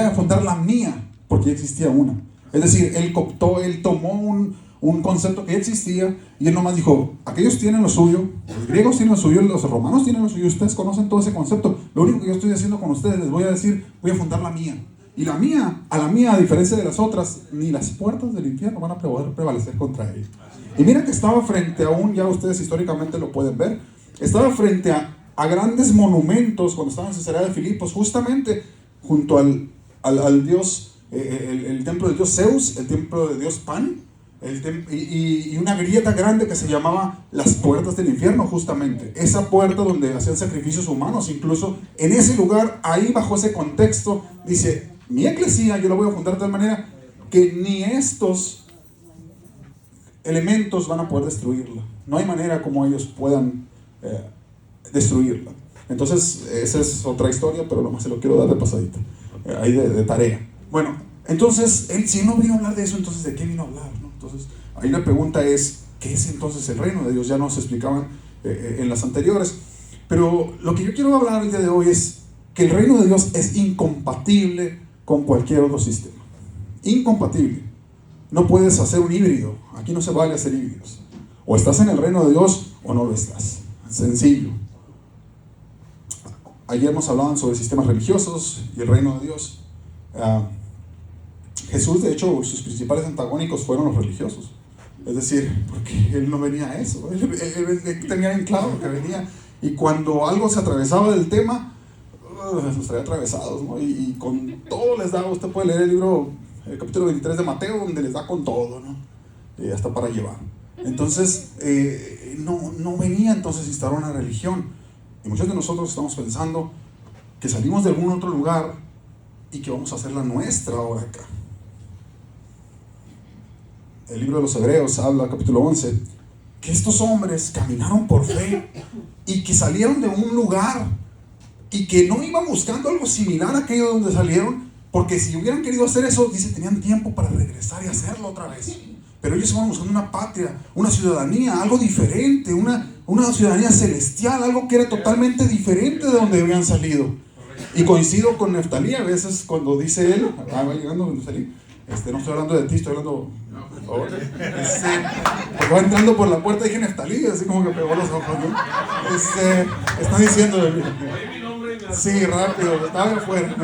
a fundar la mía, porque ya existía una. Es decir, él tomó un concepto que ya existía y él nomás dijo, aquellos tienen lo suyo, los griegos tienen lo suyo, los romanos tienen lo suyo, ustedes conocen todo ese concepto. Lo único que yo estoy haciendo con ustedes, les voy a decir, voy a fundar la mía. Y la mía, a diferencia de las otras, ni las puertas del infierno van a poder prevalecer contra ella. Y mira que estaba frente a ya ustedes históricamente lo pueden ver, estaba frente a grandes monumentos cuando estaba en Cesarea de Filipos, justamente junto al dios, el templo del dios Zeus, el templo del dios Pan, y una grieta grande que se llamaba las puertas del infierno, justamente. Esa puerta donde hacían sacrificios humanos, incluso en ese lugar, ahí bajo ese contexto, dice, mi eclesía yo la voy a fundar de tal manera que ni estos elementos van a poder destruirla. No hay manera como ellos puedan destruirla. Entonces, esa es otra historia, pero nomás se lo quiero dar de pasadita, ahí de tarea. Bueno, entonces, si él no vino a hablar de eso, entonces ¿de qué vino a hablar, no? Entonces, ahí la pregunta es, ¿qué es entonces el reino de Dios? Ya nos explicaban en las anteriores, pero lo que yo quiero hablar el día de hoy es que el reino de Dios es incompatible con cualquier otro sistema. Incompatible. No puedes hacer un híbrido. Aquí no se vale hacer híbridos. O estás en el reino de Dios o no lo estás. Sencillo. Ayer nos hablaban sobre sistemas religiosos y el reino de Dios. Jesús, de hecho, sus principales antagónicos fueron los religiosos. Es decir, porque él no venía a eso. Él tenía bien claro lo que venía. Y cuando algo se atravesaba del tema, los traía atravesados, ¿no? Y con todo les daba. Usted puede leer el capítulo 23 de Mateo, donde les da con todo, ¿no? Hasta para llevar. Entonces, no venía entonces a instaurar una religión. Y muchos de nosotros estamos pensando que salimos de algún otro lugar y que vamos a hacer la nuestra ahora acá. El libro de los Hebreos habla, capítulo 11, que estos hombres caminaron por fe y que salieron de un lugar y que no iban buscando algo similar a aquello donde salieron, porque si hubieran querido hacer eso, dice, tenían tiempo para regresar y hacerlo otra vez. Pero ellos iban buscando una patria, una ciudadanía, algo diferente, una ciudadanía celestial, algo que era totalmente diferente de donde habían salido. Y coincido con Neftalí a veces cuando dice él, va llegando Neftalí, no estoy hablando de ti, estoy hablando... va entrando por la puerta y dije Neftalí, así como que pegó los ojos, ¿no? Está diciendo... Sí, rápido, estaba afuera.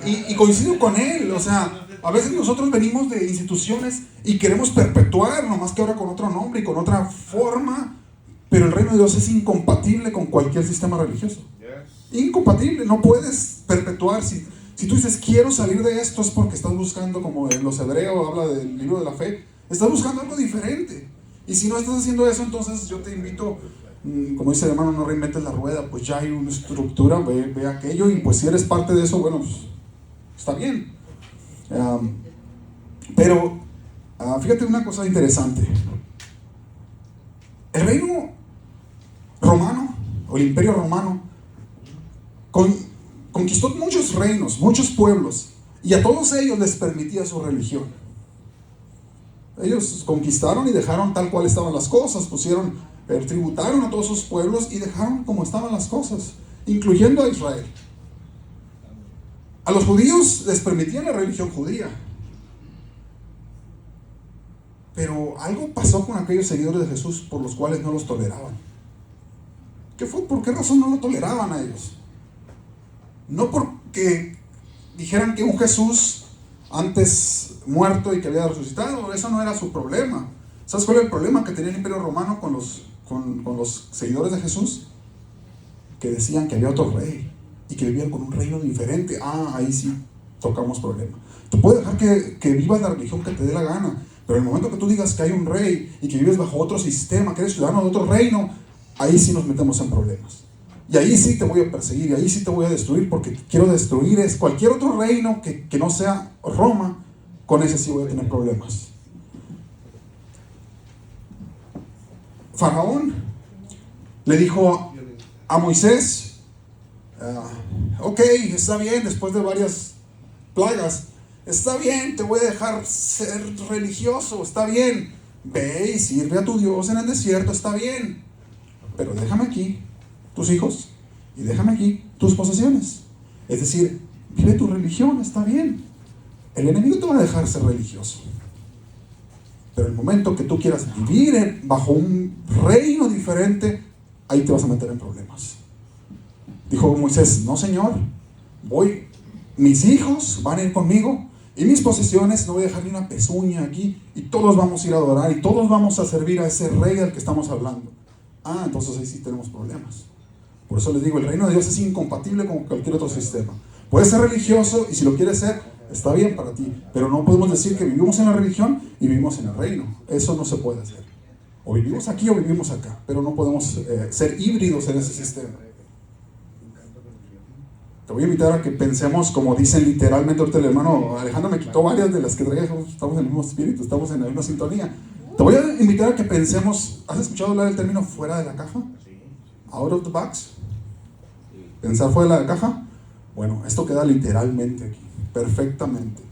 Y coincido con él, o sea, a veces nosotros venimos de instituciones y queremos perpetuar, nomás que ahora con otro nombre y con otra forma, pero el reino de Dios es incompatible con cualquier sistema religioso. Incompatible, no puedes perpetuar. Si tú dices quiero salir de esto, es porque estás buscando, como en los Hebreos habla del libro de la fe, estás buscando algo diferente. Y si no estás haciendo eso, entonces yo te invito, como dice el hermano, no reinventes la rueda, pues ya hay una estructura, ve aquello, y pues si eres parte de eso, bueno, pues está bien. Pero fíjate una cosa interesante. El reino romano, o el imperio romano, conquistó muchos reinos, muchos pueblos, y a todos ellos les permitía su religión. Ellos conquistaron y dejaron tal cual estaban las cosas, tributaron a todos sus pueblos y dejaron como estaban las cosas, incluyendo a Israel. A los judíos les permitían la religión judía, pero algo pasó con aquellos seguidores de Jesús por los cuales no los toleraban. ¿Por qué razón no lo toleraban a ellos? No porque dijeran que un Jesús antes muerto y que había resucitado, eso no era su problema. ¿Sabes cuál era el problema que tenía el imperio romano con los seguidores de Jesús? Que decían que había otro rey y que vivían con un reino diferente. Ahí sí tocamos problema. Tú puedes dejar que vivas la religión que te dé la gana, pero en el momento que tú digas que hay un rey y que vives bajo otro sistema, que eres ciudadano de otro reino, ahí sí nos metemos en problemas. Y ahí sí te voy a perseguir, y ahí sí te voy a destruir, porque quiero destruir cualquier otro reino que no sea Roma. Con ese sí voy a tener problemas. Faraón le dijo a Moisés, ok, está bien, después de varias plagas, está bien, te voy a dejar ser religioso, está bien, ve y sirve a tu Dios en el desierto, está bien, pero déjame aquí tus hijos y déjame aquí tus posesiones. Es decir, Vive tu religión, está bien. El enemigo te va a dejar ser religioso. Pero el momento que tú quieras vivir bajo un reino diferente, ahí te vas a meter en problemas. Dijo Moisés, no señor, mis hijos van a ir conmigo y mis posesiones, no voy a dejar ni una pezuña aquí y todos vamos a ir a adorar y todos vamos a servir a ese rey del que estamos hablando. Entonces ahí sí tenemos problemas. Por eso les digo, el reino de Dios es incompatible con cualquier otro sistema. Puedes ser religioso y si lo quieres ser, está bien para ti, pero no podemos decir que vivimos en la religión y vivimos en el reino. Eso no se puede hacer. O vivimos aquí o vivimos acá, pero no podemos ser híbridos en ese sistema. Te voy a invitar a que pensemos, como dicen literalmente, ahorita el hermano Alejandro me quitó varias de las que traía, estamos en el mismo espíritu, estamos en la misma sintonía. Te voy a invitar a que pensemos, ¿has escuchado hablar del término fuera de la caja? Out of the box. Pensar fuera de la caja. Bueno, esto queda literalmente aquí, perfectamente.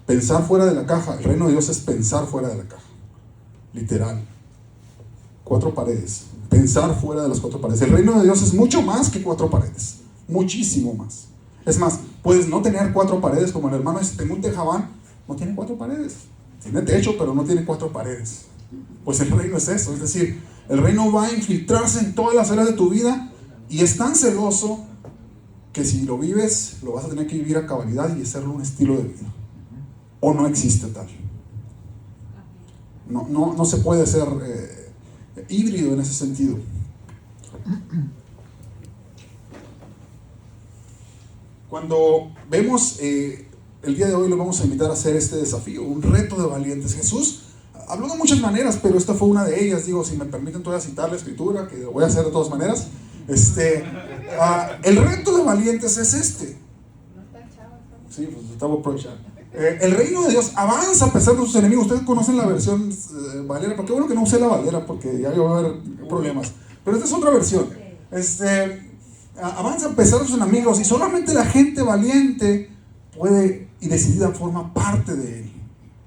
Pensar fuera de la caja, el reino de Dios es pensar fuera de la caja. Literal. 4 paredes. Pensar fuera de las 4 paredes. El reino de Dios es mucho más que 4 paredes. Muchísimo más. Es más, puedes no tener 4 paredes, como el hermano dice, tengo un tejabán, no tiene 4 paredes. Tiene techo, pero no tiene 4 paredes. Pues el reino es eso, es decir, el reino va a infiltrarse en todas las áreas de tu vida y es tan celoso que si lo vives, lo vas a tener que vivir a cabalidad y hacerlo un estilo de vida. O no existe tal. No se puede ser híbrido en ese sentido. Cuando vemos, el día de hoy lo vamos a invitar a hacer este desafío, un reto de valientes. Jesús habló de muchas maneras, pero esta fue una de ellas. Digo, si me permiten todavía citar la escritura, que lo voy a hacer de todas maneras. El reto de valientes es este. Sí, pues estamos aprovechando. El reino de Dios avanza a pesar de sus enemigos. Ustedes conocen la versión Valera, porque bueno que no usé la Valera, porque ya va a haber problemas. Pero esta es otra versión. Avanza a pesar de sus enemigos y solamente la gente valiente puede y decidida forma parte de él.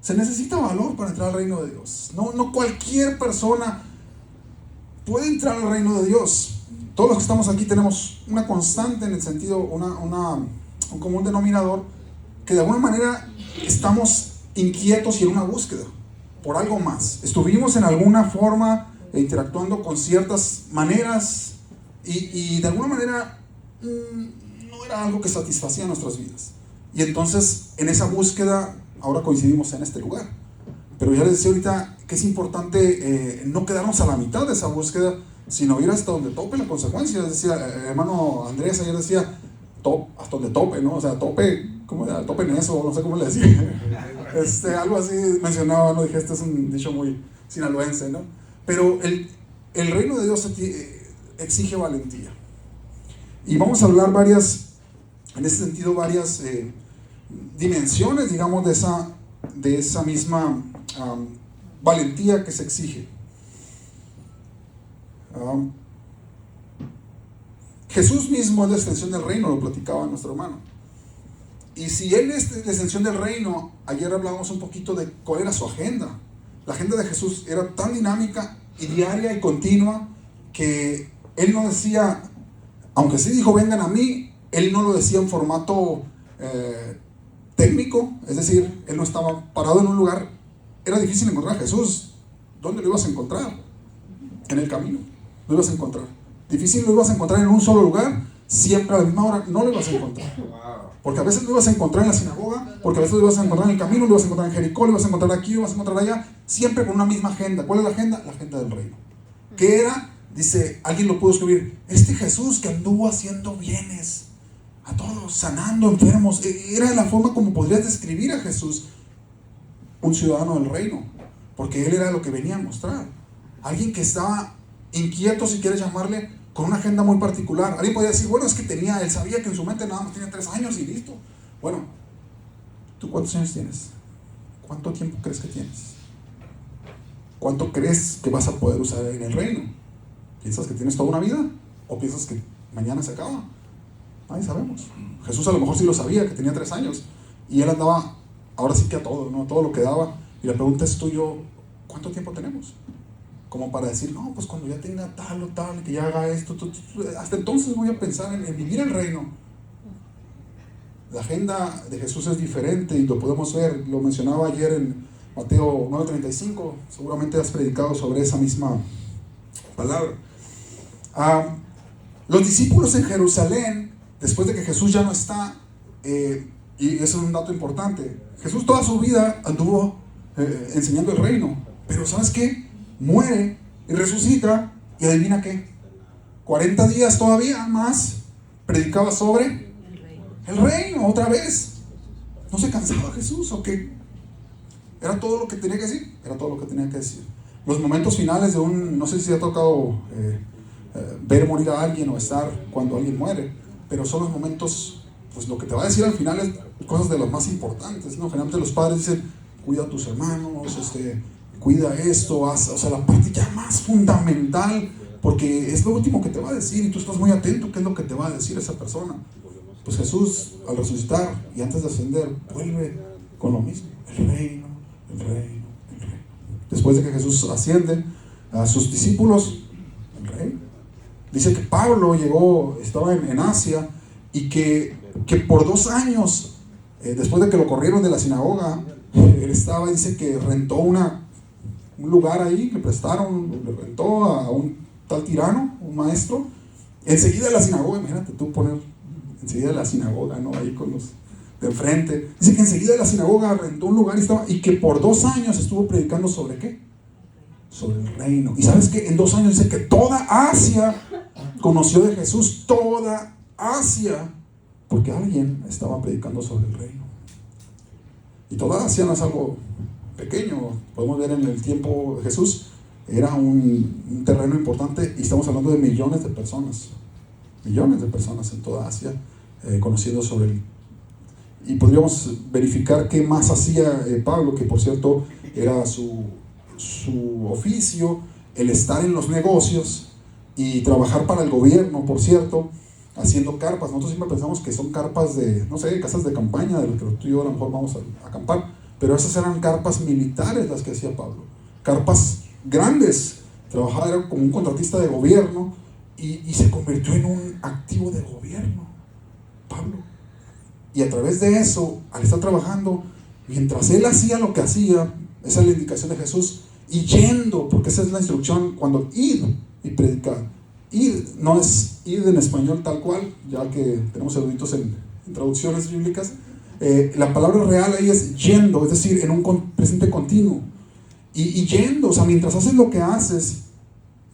Se necesita valor para entrar al reino de Dios. No cualquier persona puede entrar al reino de Dios. Todos los que estamos aquí tenemos una constante en el sentido, un común denominador, que de alguna manera estamos inquietos y en una búsqueda por algo más. Estuvimos en alguna forma interactuando con ciertas maneras y de alguna manera no era algo que satisfacía nuestras vidas. Y entonces en esa búsqueda ahora coincidimos en este lugar. Pero ya les decía ahorita que es importante no quedarnos a la mitad de esa búsqueda, sino ir hasta donde tope la consecuencia. Decía el hermano Andrés ayer, decía hasta donde tope, ¿no? O sea, tope, ¿cómo era? Tope en eso, no sé cómo le decía. Algo así mencionaba, ¿no? Dije, este es un dicho muy sinaloense, ¿no? Pero el reino de Dios exige valentía. Y vamos a hablar en ese sentido, varias dimensiones, digamos, de esa misma valentía que se exige. Jesús mismo es la extensión del reino, lo platicaba nuestro hermano. Y si Él es la extensión del reino, ayer hablábamos un poquito de cuál era su agenda. La agenda de Jesús era tan dinámica y diaria y continua que Él no decía, aunque sí dijo vengan a mí, Él no lo decía en formato técnico, es decir, Él no estaba parado en un lugar. Era difícil encontrar a Jesús. ¿Dónde lo ibas a encontrar? En el camino lo ibas a encontrar. Difícil lo ibas a encontrar en un solo lugar, siempre a la misma hora, no lo ibas a encontrar. Porque a veces lo ibas a encontrar en la sinagoga, porque a veces lo ibas a encontrar en el camino, lo ibas a encontrar en Jericó, lo ibas a encontrar aquí, lo ibas a encontrar allá, siempre con una misma agenda. ¿Cuál es la agenda? La agenda del reino. ¿Qué era? Dice, alguien lo pudo escribir, este Jesús que anduvo haciendo bienes a todos, sanando enfermos. Era la forma como podrías describir a Jesús, un ciudadano del reino, porque Él era lo que venía a mostrar. Alguien que estaba inquieto, si quieres llamarle, con una agenda muy particular. Alguien podría decir, bueno, es que él sabía que en su mente nada más tenía 3 años y listo. Bueno, ¿tú cuántos años tienes? ¿Cuánto tiempo crees que tienes? ¿Cuánto crees que vas a poder usar en el reino? ¿Piensas que tienes toda una vida? ¿O piensas que mañana se acaba? Nadie sabemos. Jesús a lo mejor sí lo sabía, que tenía 3 años. Y Él andaba, ahora sí que a todo, ¿no? Todo lo que daba. Y la pregunta es tú y yo, ¿cuánto tiempo tenemos? Como para decir, no, pues cuando ya tenga tal o tal, que ya haga esto, hasta entonces voy a pensar en vivir el reino. La agenda de Jesús es diferente y lo podemos ver, lo mencionaba ayer en Mateo 9:35, seguramente has predicado sobre esa misma palabra. Los discípulos en Jerusalén, después de que Jesús ya no está, y eso es un dato importante, Jesús toda su vida anduvo enseñando el reino, pero ¿sabes qué? Muere y resucita, y adivina qué, 40 días todavía más predicaba sobre el reino otra vez. ¿No se cansaba Jesús o qué? Era todo lo que tenía que decir, era todo lo que tenía que decir. Los momentos finales de no sé si se ha tocado ver morir a alguien o estar cuando alguien muere, pero son los momentos, pues lo que te va a decir al final es cosas de las más importantes, ¿no? Generalmente los padres dicen, cuida a tus hermanos, cuida esto, o sea, la parte ya más fundamental, porque es lo último que te va a decir y tú estás muy atento qué es lo que te va a decir esa persona. Pues Jesús, al resucitar y antes de ascender, vuelve con lo mismo, el reino, el reino, el reino. Después de que Jesús asciende, a sus discípulos, el reino. Dice que Pablo estaba en Asia, y que por 2 años, después de que lo corrieron de la sinagoga, él dice que rentó un lugar ahí, le rentó a un tal Tirano, un maestro, enseguida de la sinagoga. Imagínate tú poner enseguida de la sinagoga, ¿no? Ahí con los de enfrente. Dice que enseguida de la sinagoga rentó un lugar y que por 2 años estuvo predicando sobre ¿qué? Sobre el reino. Y sabes que en 2 años dice que toda Asia conoció de Jesús, toda Asia, porque alguien estaba predicando sobre el reino. Y toda Asia no es algo pequeño. Podemos ver en el tiempo de Jesús, era un terreno importante, y estamos hablando de millones de personas en toda Asia, conociendo sobre él. Y podríamos verificar qué más hacía Pablo, que por cierto era su oficio, el estar en los negocios y trabajar para el gobierno, por cierto, haciendo carpas. Nosotros siempre pensamos que son carpas de, no sé, casas de campaña, de lo que tú y yo a lo mejor vamos a acampar, pero esas eran carpas militares las que hacía Pablo, carpas grandes. Trabajaba, era como un contratista de gobierno, y se convirtió en un activo de gobierno, Pablo. Y a través de eso, al estar trabajando, mientras él hacía lo que hacía, esa es la indicación de Jesús, y yendo, porque esa es la instrucción, cuando id y predicar. Id no es id en español tal cual, ya que tenemos eruditos en traducciones bíblicas. La palabra real ahí es yendo, es decir, en un presente continuo. Y yendo, o sea, mientras haces lo que haces,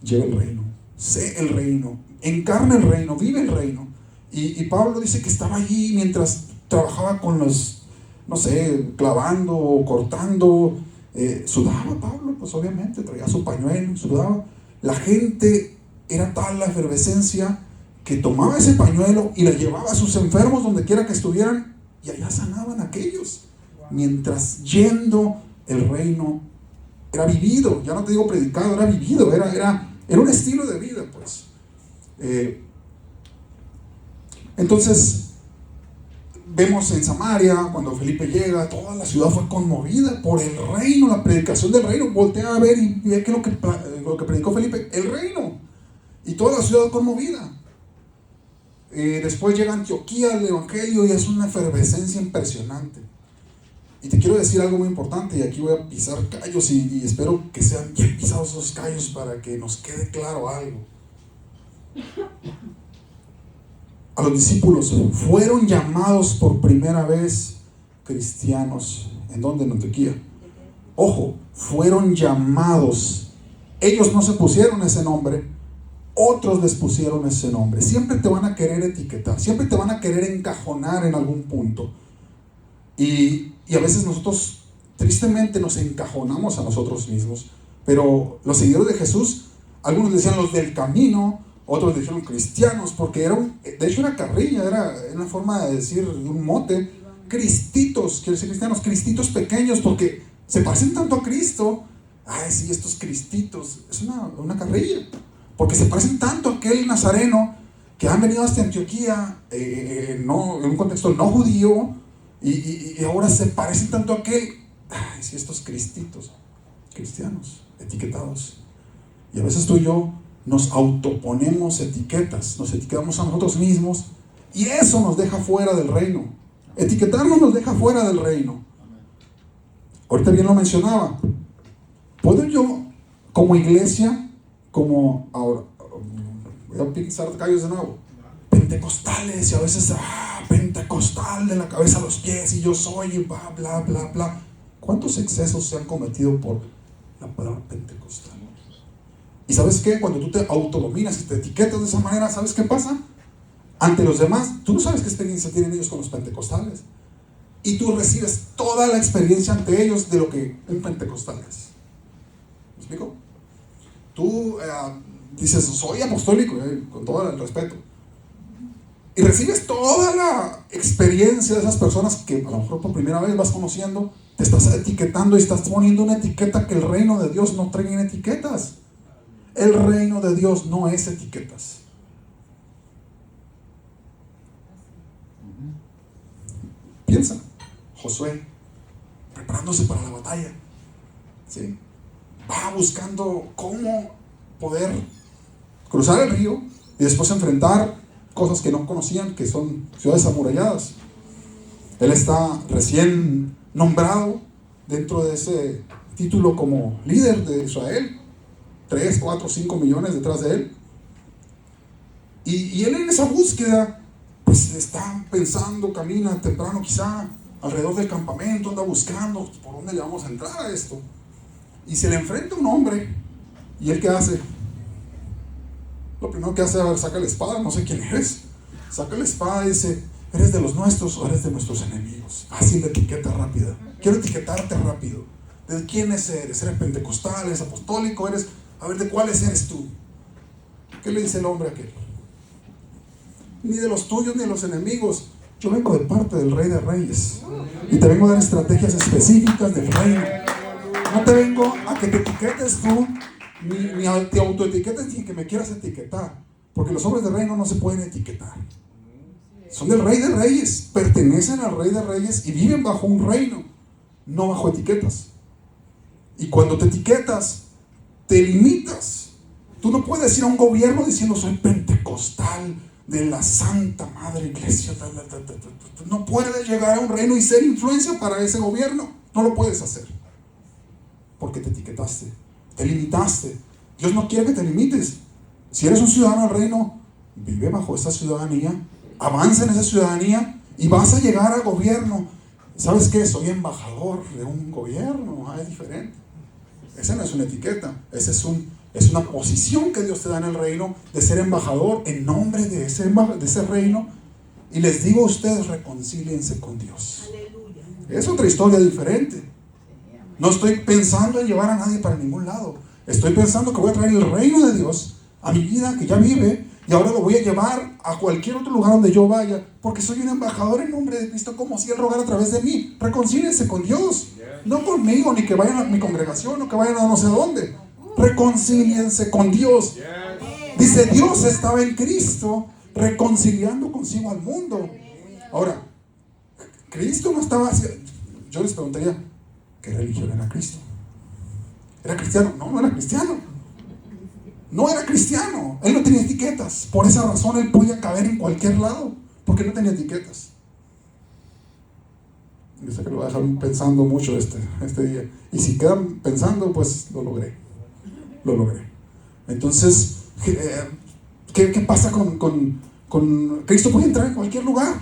lleva el reino, sé el reino, encarna el reino, vive el reino. Y Pablo dice que estaba allí mientras trabajaba con los, no sé, clavando o cortando. Sudaba Pablo, pues obviamente, traía su pañuelo, sudaba. La gente, era tal la efervescencia que tomaba ese pañuelo y le llevaba a sus enfermos donde quiera que estuvieran, y allá sanaban a aquellos. Mientras yendo, el reino era vivido, ya no te digo predicado, era vivido, era un estilo de vida, pues. Entonces, vemos en Samaria, cuando Felipe llega, toda la ciudad fue conmovida por el reino, la predicación del reino. Voltea a ver y ve que lo que predicó Felipe, el reino, y toda la ciudad conmovida. Después llega Antioquía, el evangelio, y es una efervescencia impresionante. Y te quiero decir algo muy importante, y aquí voy a pisar callos, y espero que sean bien pisados esos callos para que nos quede claro algo. A los discípulos fueron llamados por primera vez cristianos. ¿En dónde? En Antioquía. Ojo, fueron llamados. Ellos no se pusieron ese nombre, otros les pusieron ese nombre. Siempre te van a querer etiquetar, siempre te van a querer encajonar en algún punto. Y a veces nosotros tristemente nos encajonamos a nosotros mismos. Pero los seguidores de Jesús, algunos decían los del camino, otros dijeron cristianos, porque de hecho una carrilla, era una forma de decir, un mote. Cristitos, quiere decir cristianos, cristitos pequeños, porque se parecen tanto a Cristo. Ay, sí, estos cristitos, es una carrilla, porque se parecen tanto a aquel nazareno que han venido hasta Antioquía, en un contexto no judío, y ahora se parecen tanto a aquel. Ay, sí, estos cristitos, cristianos, etiquetados. Y a veces tú y yo nos autoponemos etiquetas, nos etiquetamos a nosotros mismos, y eso nos deja fuera del reino. Etiquetarnos nos deja fuera del reino. Ahorita bien lo mencionaba. ¿Puedo yo, como iglesia, como ahora, voy a pisar callos de nuevo, pentecostales, y a veces, pentecostal de la cabeza a los pies, y yo soy, y bla, bla, bla, bla? ¿Cuántos excesos se han cometido por la palabra pentecostal? ¿Y sabes qué? Cuando tú te autodominas y te etiquetas de esa manera, ¿sabes qué pasa? Ante los demás, tú no sabes qué experiencia tienen ellos con los pentecostales. Y tú recibes toda la experiencia ante ellos de lo que un pentecostal es. ¿Me explico? Tú dices, soy apostólico, con todo el respeto. Y recibes toda la experiencia de esas personas que a lo mejor por primera vez vas conociendo, te estás etiquetando y estás poniendo una etiqueta que el reino de Dios no trae en etiquetas. El reino de Dios no es etiquetas. Piensa, Josué, preparándose para la batalla, ¿sí? Va buscando cómo poder cruzar el río y después enfrentar cosas que no conocían, que son ciudades amuralladas. Él está recién nombrado dentro de ese título como líder de Israel. 3, 4, 5 millones detrás de él. Y él en esa búsqueda, pues está pensando, camina temprano quizá, alrededor del campamento, anda buscando por dónde le vamos a entrar a esto. Y se le enfrenta un hombre, y él ¿qué hace? Lo primero que hace, a ver, saca la espada, no sé quién eres. Saca la espada y dice, ¿eres de los nuestros o eres de nuestros enemigos? Fácil de etiqueta rápida. Quiero etiquetarte rápido. ¿De quiénes eres? ¿Eres pentecostal? ¿Eres apostólico? ¿Eres...? A ver, ¿de cuáles eres tú? ¿Qué le dice el hombre a aquel? Ni de los tuyos ni de los enemigos. Yo vengo de parte del Rey de Reyes. Y te vengo a dar estrategias específicas del reino. No te vengo a que te etiquetes tú, ni a te autoetiquetes, ni que me quieras etiquetar. Porque los hombres del reino no se pueden etiquetar. Son del Rey de Reyes. Pertenecen al Rey de Reyes y viven bajo un reino, no bajo etiquetas. Y cuando te etiquetas, te limitas. Tú no puedes ir a un gobierno diciendo soy pentecostal de la Santa Madre Iglesia. No puedes llegar a un reino y ser influencia para ese gobierno. No lo puedes hacer. Porque te etiquetaste, te limitaste. Dios no quiere que te limites. Si eres un ciudadano del reino, vive bajo esa ciudadanía, avanza en esa ciudadanía y vas a llegar al gobierno. ¿Sabes qué? Soy embajador de un gobierno. Es diferente. Esa no es una etiqueta, es una posición que Dios te da en el reino de ser embajador en nombre de ese reino. Y les digo a ustedes, reconcíliense con Dios. Aleluya. Es otra historia diferente. No estoy pensando en llevar a nadie para ningún lado. Estoy pensando que voy a traer el reino de Dios a mi vida, que ya vive, y ahora lo voy a llevar a cualquier otro lugar donde yo vaya, porque soy un embajador en nombre de Cristo, como si Él rogara a través de mí. Reconcíliense con Dios. No conmigo, ni que vayan a mi congregación, o que vayan a no sé dónde. Reconcíliense con Dios. Dice, Dios estaba en Cristo reconciliando consigo al mundo. Ahora, Cristo no estaba haciendo... Yo les preguntaría, ¿qué religión era Cristo? ¿Era cristiano? No, no era cristiano. No era cristiano. Él no tenía etiquetas. Por esa razón él podía caber en cualquier lado, porque no tenía etiquetas. Yo sé que lo voy a dejar pensando mucho este día. Y si quedan pensando, pues lo logré. Entonces, ¿qué pasa con Cristo? Puede entrar en cualquier lugar.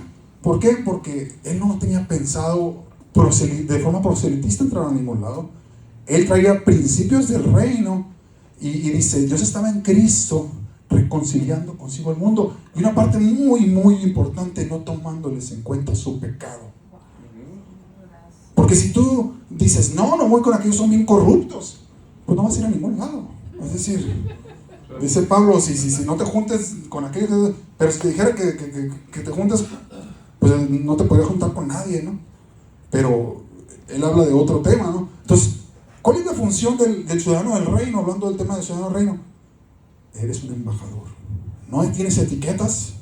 ¿Por qué? Porque Él no tenía pensado de forma proselitista entrar a ningún lado. Él traía principios del reino y dice, Dios estaba en Cristo reconciliando consigo el mundo. Y una parte muy, muy importante, no tomándoles en cuenta su pecado. Porque si tú dices, no voy con aquellos, son bien corruptos, pues no vas a ir a ningún lado. Es decir, dice Pablo, si no te juntes con aquellos, pero si te dijera que te juntes, pues no te podrías juntar con nadie, ¿no? Pero él habla de otro tema, ¿no? Entonces, ¿cuál es la función del ciudadano del reino? Hablando del tema del ciudadano del reino, eres un embajador. No tienes etiquetas,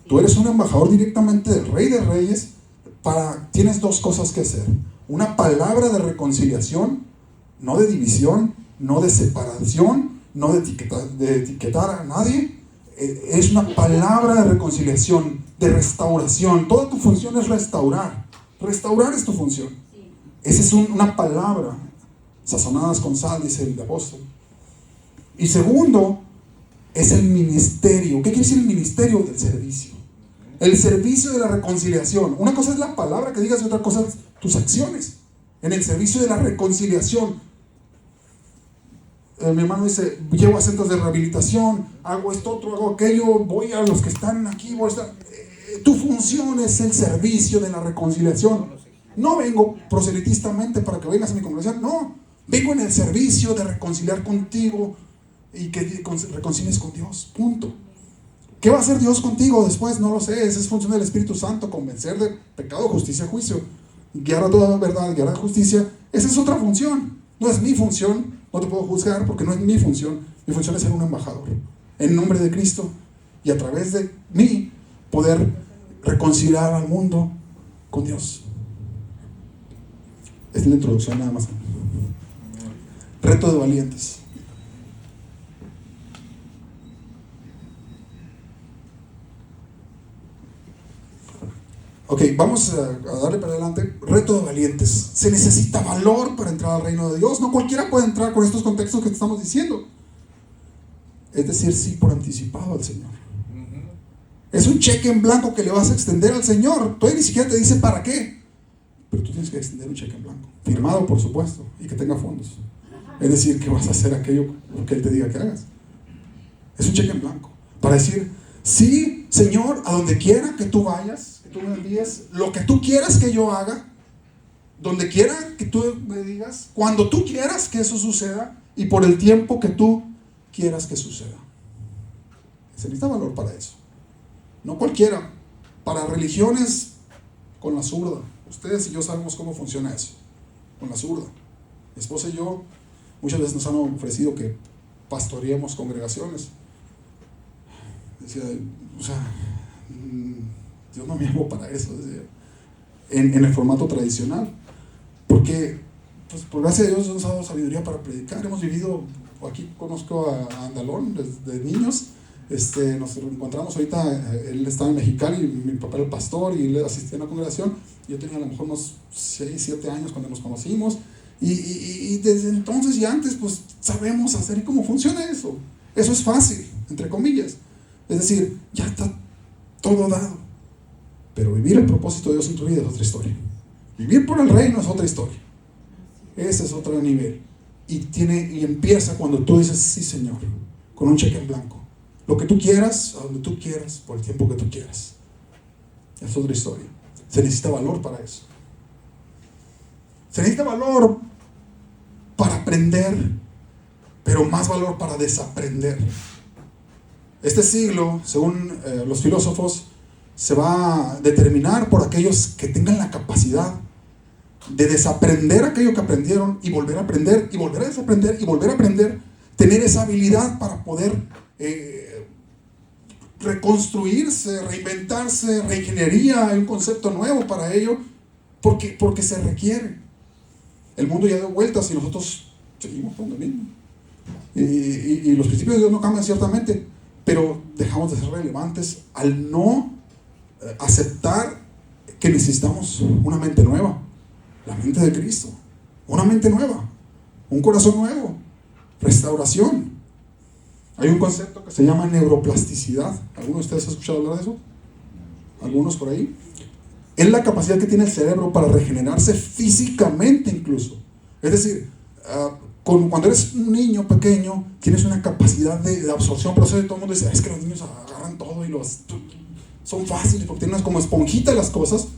tú eres un embajador directamente del Rey de Reyes. Tienes dos cosas que hacer. Una palabra de reconciliación, no de división, no de separación, no de etiquetar a nadie. Es una palabra de reconciliación, de restauración. Toda tu función es restaurar. Restaurar es tu función. Esa es una palabra, sazonadas con sal, dice el apóstol. Y segundo, es el ministerio. ¿Qué quiere decir el ministerio? Del servicio. El servicio de la reconciliación. Una cosa es la palabra que digas y otra cosa es tus acciones. En el servicio de la reconciliación. Mi hermano dice, llevo a centros de rehabilitación, hago esto, otro, hago aquello, voy a los que están aquí, voy a estar. Tu función es el servicio de la reconciliación. No vengo proselitistamente para que vengas a mi congregación, no. Vengo en el servicio de reconciliar contigo y que reconcilies con Dios, punto. ¿Qué va a hacer Dios contigo después? No lo sé, esa es función del Espíritu Santo, convencer de pecado, justicia, juicio, guiar a toda verdad, guiar a justicia. Esa es otra función, no es mi función, no te puedo juzgar porque no es mi función es ser un embajador, en nombre de Cristo, y a través de mí poder reconciliar al mundo con Dios. Es la introducción nada más. Reto de valientes. Ok, vamos a darle para adelante. Reto de valientes. Se necesita valor para entrar al reino de Dios. No cualquiera puede entrar con estos contextos que te estamos diciendo. Es decir, sí por anticipado al Señor. Es un cheque en blanco que le vas a extender al Señor. Todavía ni siquiera te dice para qué. Pero tú tienes que extender un cheque en blanco. Firmado, por supuesto, y que tenga fondos. Es decir, que vas a hacer aquello que Él te diga que hagas. Es un cheque en blanco. Para decir, sí, Señor, a donde quiera que tú vayas, que tú me envíes, lo que tú quieras que yo haga, donde quiera que tú me digas, cuando tú quieras que eso suceda, y por el tiempo que tú quieras que suceda. Se necesita valor para eso. No cualquiera. Para religiones, con la zurda. Ustedes y yo sabemos cómo funciona eso. Con la zurda. Mi esposa y yo muchas veces nos han ofrecido que pastoreemos congregaciones. Decía, o sea, Dios no me llamó para eso, decía, en el formato tradicional. Porque, pues, por gracia de Dios nos ha dado sabiduría para predicar. Hemos vivido, aquí conozco a Andalón desde niños. Nos encontramos ahorita, él estaba en Mexicali, mi papá era el pastor y él asistía a una congregación. Yo tenía a lo mejor unos 6, 7 años cuando nos conocimos. Y desde entonces y antes, pues sabemos hacer y cómo funciona eso. Eso es fácil, entre comillas. Es decir, ya está todo dado. Pero vivir el propósito de Dios en tu vida es otra historia. Vivir por el reino es otra historia. Ese es otro nivel. Y empieza cuando tú dices, sí, Señor, con un cheque en blanco. Lo que tú quieras, a donde tú quieras, por el tiempo que tú quieras. Es otra historia. Se necesita valor para eso. Se necesita valor para aprender, pero más valor para desaprender. Este siglo, según los filósofos, se va a determinar por aquellos que tengan la capacidad de desaprender aquello que aprendieron y volver a aprender y volver a desaprender y volver a aprender, tener esa habilidad para poder reconstruirse, reinventarse, reingeniería, hay un concepto nuevo para ello, porque se requiere. El mundo ya dio vueltas y nosotros seguimos con lo mismo. Y los principios de Dios no cambian ciertamente, pero dejamos de ser relevantes al no aceptar que necesitamos una mente nueva, la mente de Cristo, una mente nueva, un corazón nuevo, restauración. Hay un concepto que se llama neuroplasticidad. ¿Alguno de ustedes ha escuchado hablar de eso? ¿Algunos por ahí? Es la capacidad que tiene el cerebro para regenerarse físicamente incluso. Es decir, cuando eres un niño pequeño, tienes una capacidad de absorción, por eso todo el mundo dice, es que los niños agarran todo y son fáciles, porque tienen como esponjita las cosas.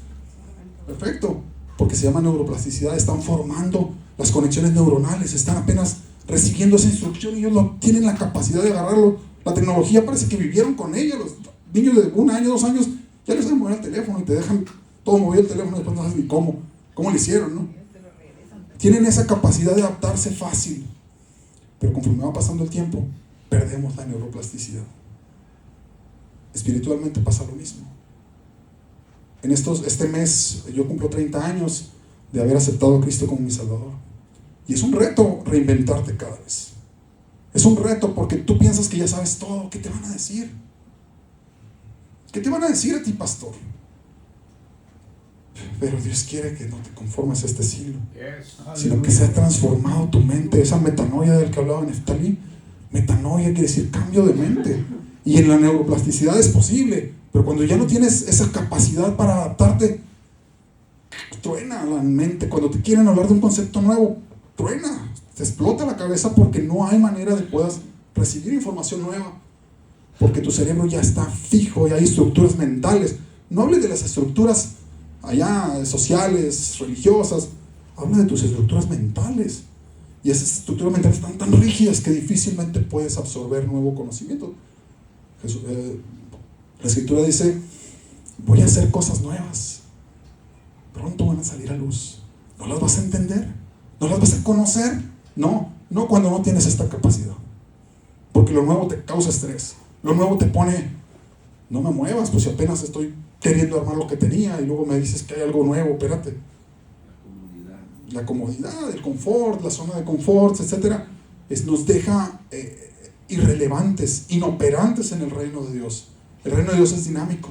Perfecto, porque se llama neuroplasticidad, están formando las conexiones neuronales, están apenas recibiendo esa instrucción y ellos tienen la capacidad de agarrarlo. La tecnología parece que vivieron con ella. Los niños de 1 año, 2 años, ya les saben mover el teléfono y te dejan todo movido el teléfono y después no sabes ni cómo lo hicieron, ¿no? Tienen esa capacidad de adaptarse fácil, pero conforme va pasando el tiempo, perdemos la neuroplasticidad. Espiritualmente pasa lo mismo. Este mes yo cumplo 30 años de haber aceptado a Cristo como mi Salvador. Y es un reto reinventarte cada vez. Es un reto porque tú piensas que ya sabes todo. ¿Qué te van a decir? ¿Qué te van a decir a ti, pastor? Pero Dios quiere que no te conformes a este siglo, sino que sea transformado tu mente. Esa metanoia del que hablaba Neftalí, metanoia quiere decir cambio de mente. Y en la neuroplasticidad es posible, pero cuando ya no tienes esa capacidad para adaptarte, truena la mente. Cuando te quieren hablar de un concepto nuevo, truena, te explota la cabeza porque no hay manera de puedas recibir información nueva, porque tu cerebro ya está fijo y hay estructuras mentales. No hables de las estructuras allá sociales, religiosas, habla de tus estructuras mentales, y esas estructuras mentales están tan rígidas que difícilmente puedes absorber nuevo conocimiento. La escritura dice: voy a hacer cosas nuevas, pronto van a salir a luz. ¿No las vas a entender? ¿No las vas a conocer? No cuando no tienes esta capacidad, porque lo nuevo te causa estrés, lo nuevo te pone, no me muevas, pues si apenas estoy queriendo armar lo que tenía y luego me dices que hay algo nuevo, espérate. La comodidad, el confort, la zona de confort, etcétera, nos deja irrelevantes, inoperantes en el reino de Dios. El reino de Dios es dinámico.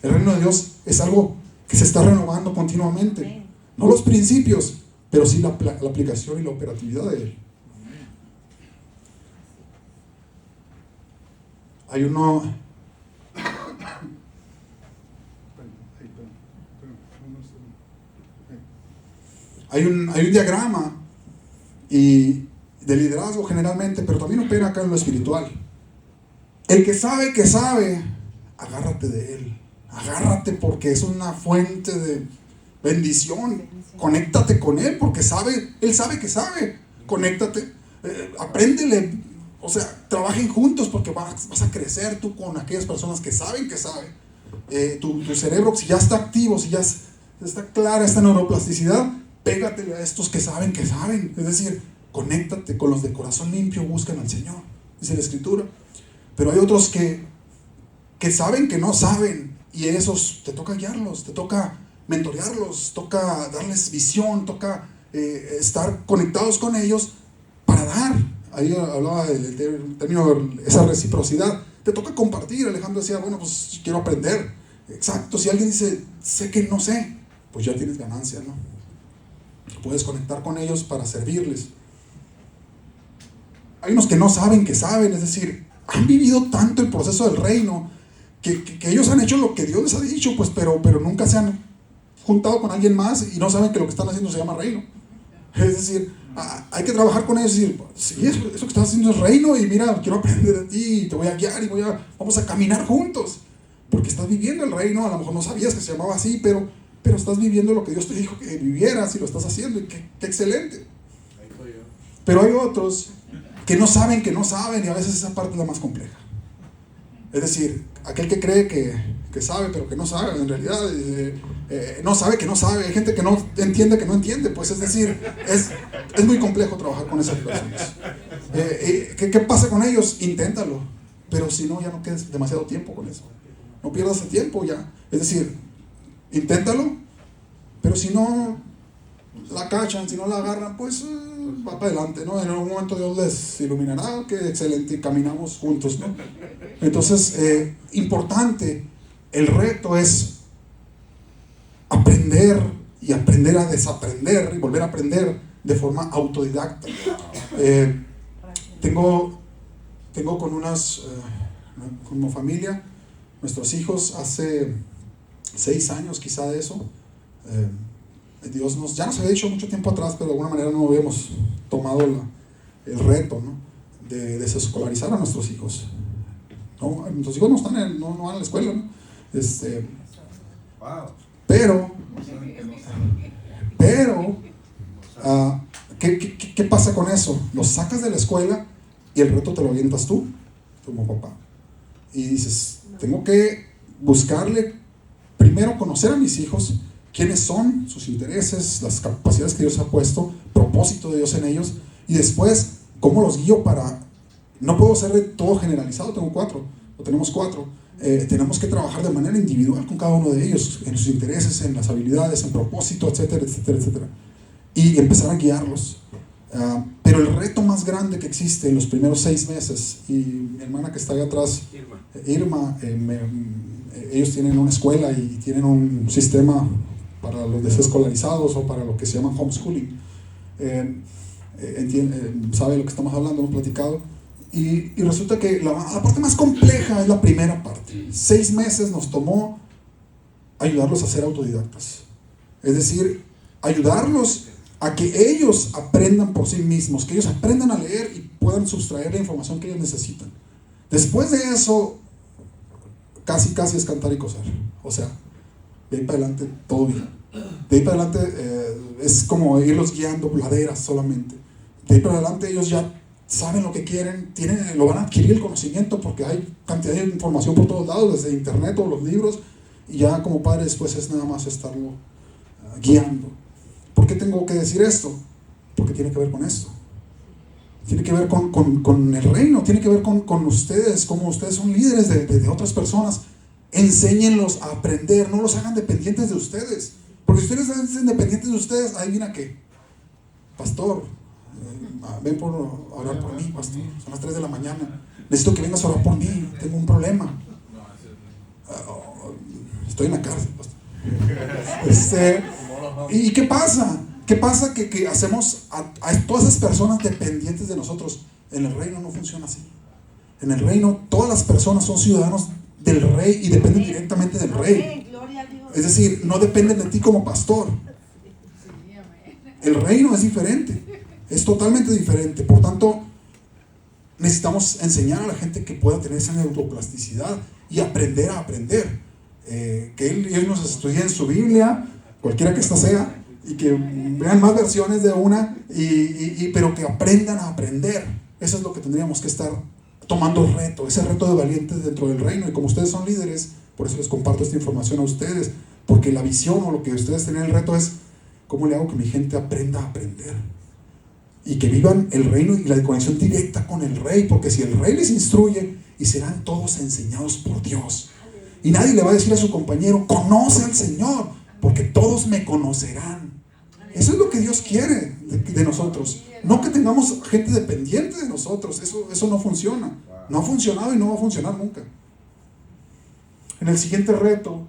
El reino de Dios es algo que se está renovando continuamente. No los principios, pero sí la aplicación y la operatividad de él. Hay un diagrama de liderazgo generalmente, pero también opera acá en lo espiritual. El que sabe, agárrate de él. Agárrate, porque es una fuente de bendición. Conéctate con él, porque él sabe que sabe. Conéctate, apréndele. O sea, trabajen juntos, porque vas a crecer tú con aquellas personas que saben que saben. Tu cerebro, si ya está activo, si ya está clara esta neuroplasticidad, pégatele a estos que saben que saben. Es decir, conéctate con los de corazón limpio, buscan al Señor, dice la Escritura. Pero hay otros que saben que no saben, y esos te toca guiarlos, te toca mentorearlos, toca darles visión, toca estar conectados con ellos para dar. Ahí hablaba del término, esa reciprocidad. Te toca compartir. Alejandro decía, bueno, pues quiero aprender. Exacto, si alguien dice, sé que no sé, pues ya tienes ganancia, ¿no? Puedes conectar con ellos para servirles. Hay unos que no saben que saben, es decir, han vivido tanto el proceso del reino que ellos han hecho lo que Dios les ha dicho, pues, pero nunca se han juntado con alguien más y no saben que lo que están haciendo se llama reino. Es decir, hay que trabajar con ellos y decir, sí, eso que estás haciendo es reino, y mira, quiero aprender de ti, te voy a guiar y vamos a caminar juntos, porque estás viviendo el reino. A lo mejor no sabías que se llamaba así, pero estás viviendo lo que Dios te dijo que vivieras y lo estás haciendo, y qué excelente. Pero hay otros que no saben, y a veces esa parte es la más compleja. Es decir, aquel que cree que sabe, pero que no sabe, en realidad no sabe que no sabe. Hay gente que no entiende que no entiende, pues, es decir, es muy complejo trabajar con esas personas. ¿Qué pasa con ellos? Inténtalo, pero si no, ya no quedes demasiado tiempo con eso. No pierdas el tiempo ya. Es decir, inténtalo, pero si no la cachan, si no la agarran, pues va para adelante, ¿no? En algún momento Dios les iluminará, que excelente, y caminamos juntos, ¿no? Entonces, importante, el reto es aprender a desaprender y volver a aprender de forma autodidacta. Tengo como familia, nuestros hijos, hace 6 años quizá de eso, Dios ya nos había dicho mucho tiempo atrás, pero de alguna manera no habíamos tomado el reto, ¿no? de desescolarizar a nuestros hijos. ¿No? Nuestros hijos no van a la escuela, ¿no? Pero ¿qué pasa con eso? Los sacas de la escuela y el reto te lo avientas tú como papá, y dices, tengo que buscarle primero, conocer a mis hijos, quiénes son, sus intereses, las capacidades que Dios ha puesto, propósito de Dios en ellos, y después cómo los guío para... No puedo ser de todo generalizado, tenemos 4. Tenemos que trabajar de manera individual con cada uno de ellos, en sus intereses, en las habilidades, en propósito, etcétera, etcétera, etcétera, y empezar a guiarlos. Pero el reto más grande que existe en los primeros 6 meses, y mi hermana que está ahí atrás, Irma, ellos tienen una escuela y tienen un sistema para los desescolarizados o para lo que se llama homeschooling. Sabe lo que estamos hablando, hemos platicado. Y resulta que la parte más compleja es la primera parte. 6 meses nos tomó ayudarlos a ser autodidactas. Es decir, ayudarlos a que ellos aprendan por sí mismos, que ellos aprendan a leer y puedan sustraer la información que ellos necesitan. Después de eso, casi es cantar y coser. O sea, de ahí para adelante todo bien. De ahí para adelante es como irlos guiando laderas solamente. De ahí para adelante ellos ya saben lo que quieren, lo van a adquirir el conocimiento porque hay cantidad de información por todos lados, desde internet o los libros, y ya como padre después es nada más estarlo guiando. ¿Por qué tengo que decir esto? Porque tiene que ver con esto. Tiene que ver con el reino, tiene que ver con ustedes, como ustedes son líderes de otras personas. Enséñenlos a aprender, no los hagan dependientes de ustedes. Porque si ustedes hacen dependientes de ustedes, ahí viene a qué. Pastor, ven por orar por mí, pastor. Son las 3 de la mañana. Necesito que vengas a orar por mí, tengo un problema. Estoy en la cárcel, pastor. ¿Y qué pasa? ¿Qué pasa que hacemos a todas esas personas dependientes de nosotros? En el reino no funciona así. En el reino todas las personas son ciudadanos del rey y dependen directamente del rey. Es decir, no dependen de ti como pastor. El reino es diferente, es totalmente diferente. Por tanto, necesitamos enseñar a la gente que pueda tener esa neuroplasticidad y aprender a aprender. Que ellos nos estudien su Biblia, cualquiera que ésta sea, y que vean más versiones de una, pero que aprendan a aprender. Eso es lo que tendríamos que estar tomando el reto, ese reto de valientes dentro del reino. Y como ustedes son líderes, por eso les comparto esta información a ustedes, porque la visión o lo que ustedes tienen el reto es: ¿cómo le hago que mi gente aprenda a aprender? Y que vivan el reino y la conexión directa con el rey, porque si el rey les instruye, y serán todos enseñados por Dios. Y nadie le va a decir a su compañero: conoce al Señor, porque todos me conocerán. Eso es lo que Dios quiere de nosotros. No que tengamos gente dependiente de nosotros. Eso no funciona. No ha funcionado y no va a funcionar nunca. En el siguiente reto,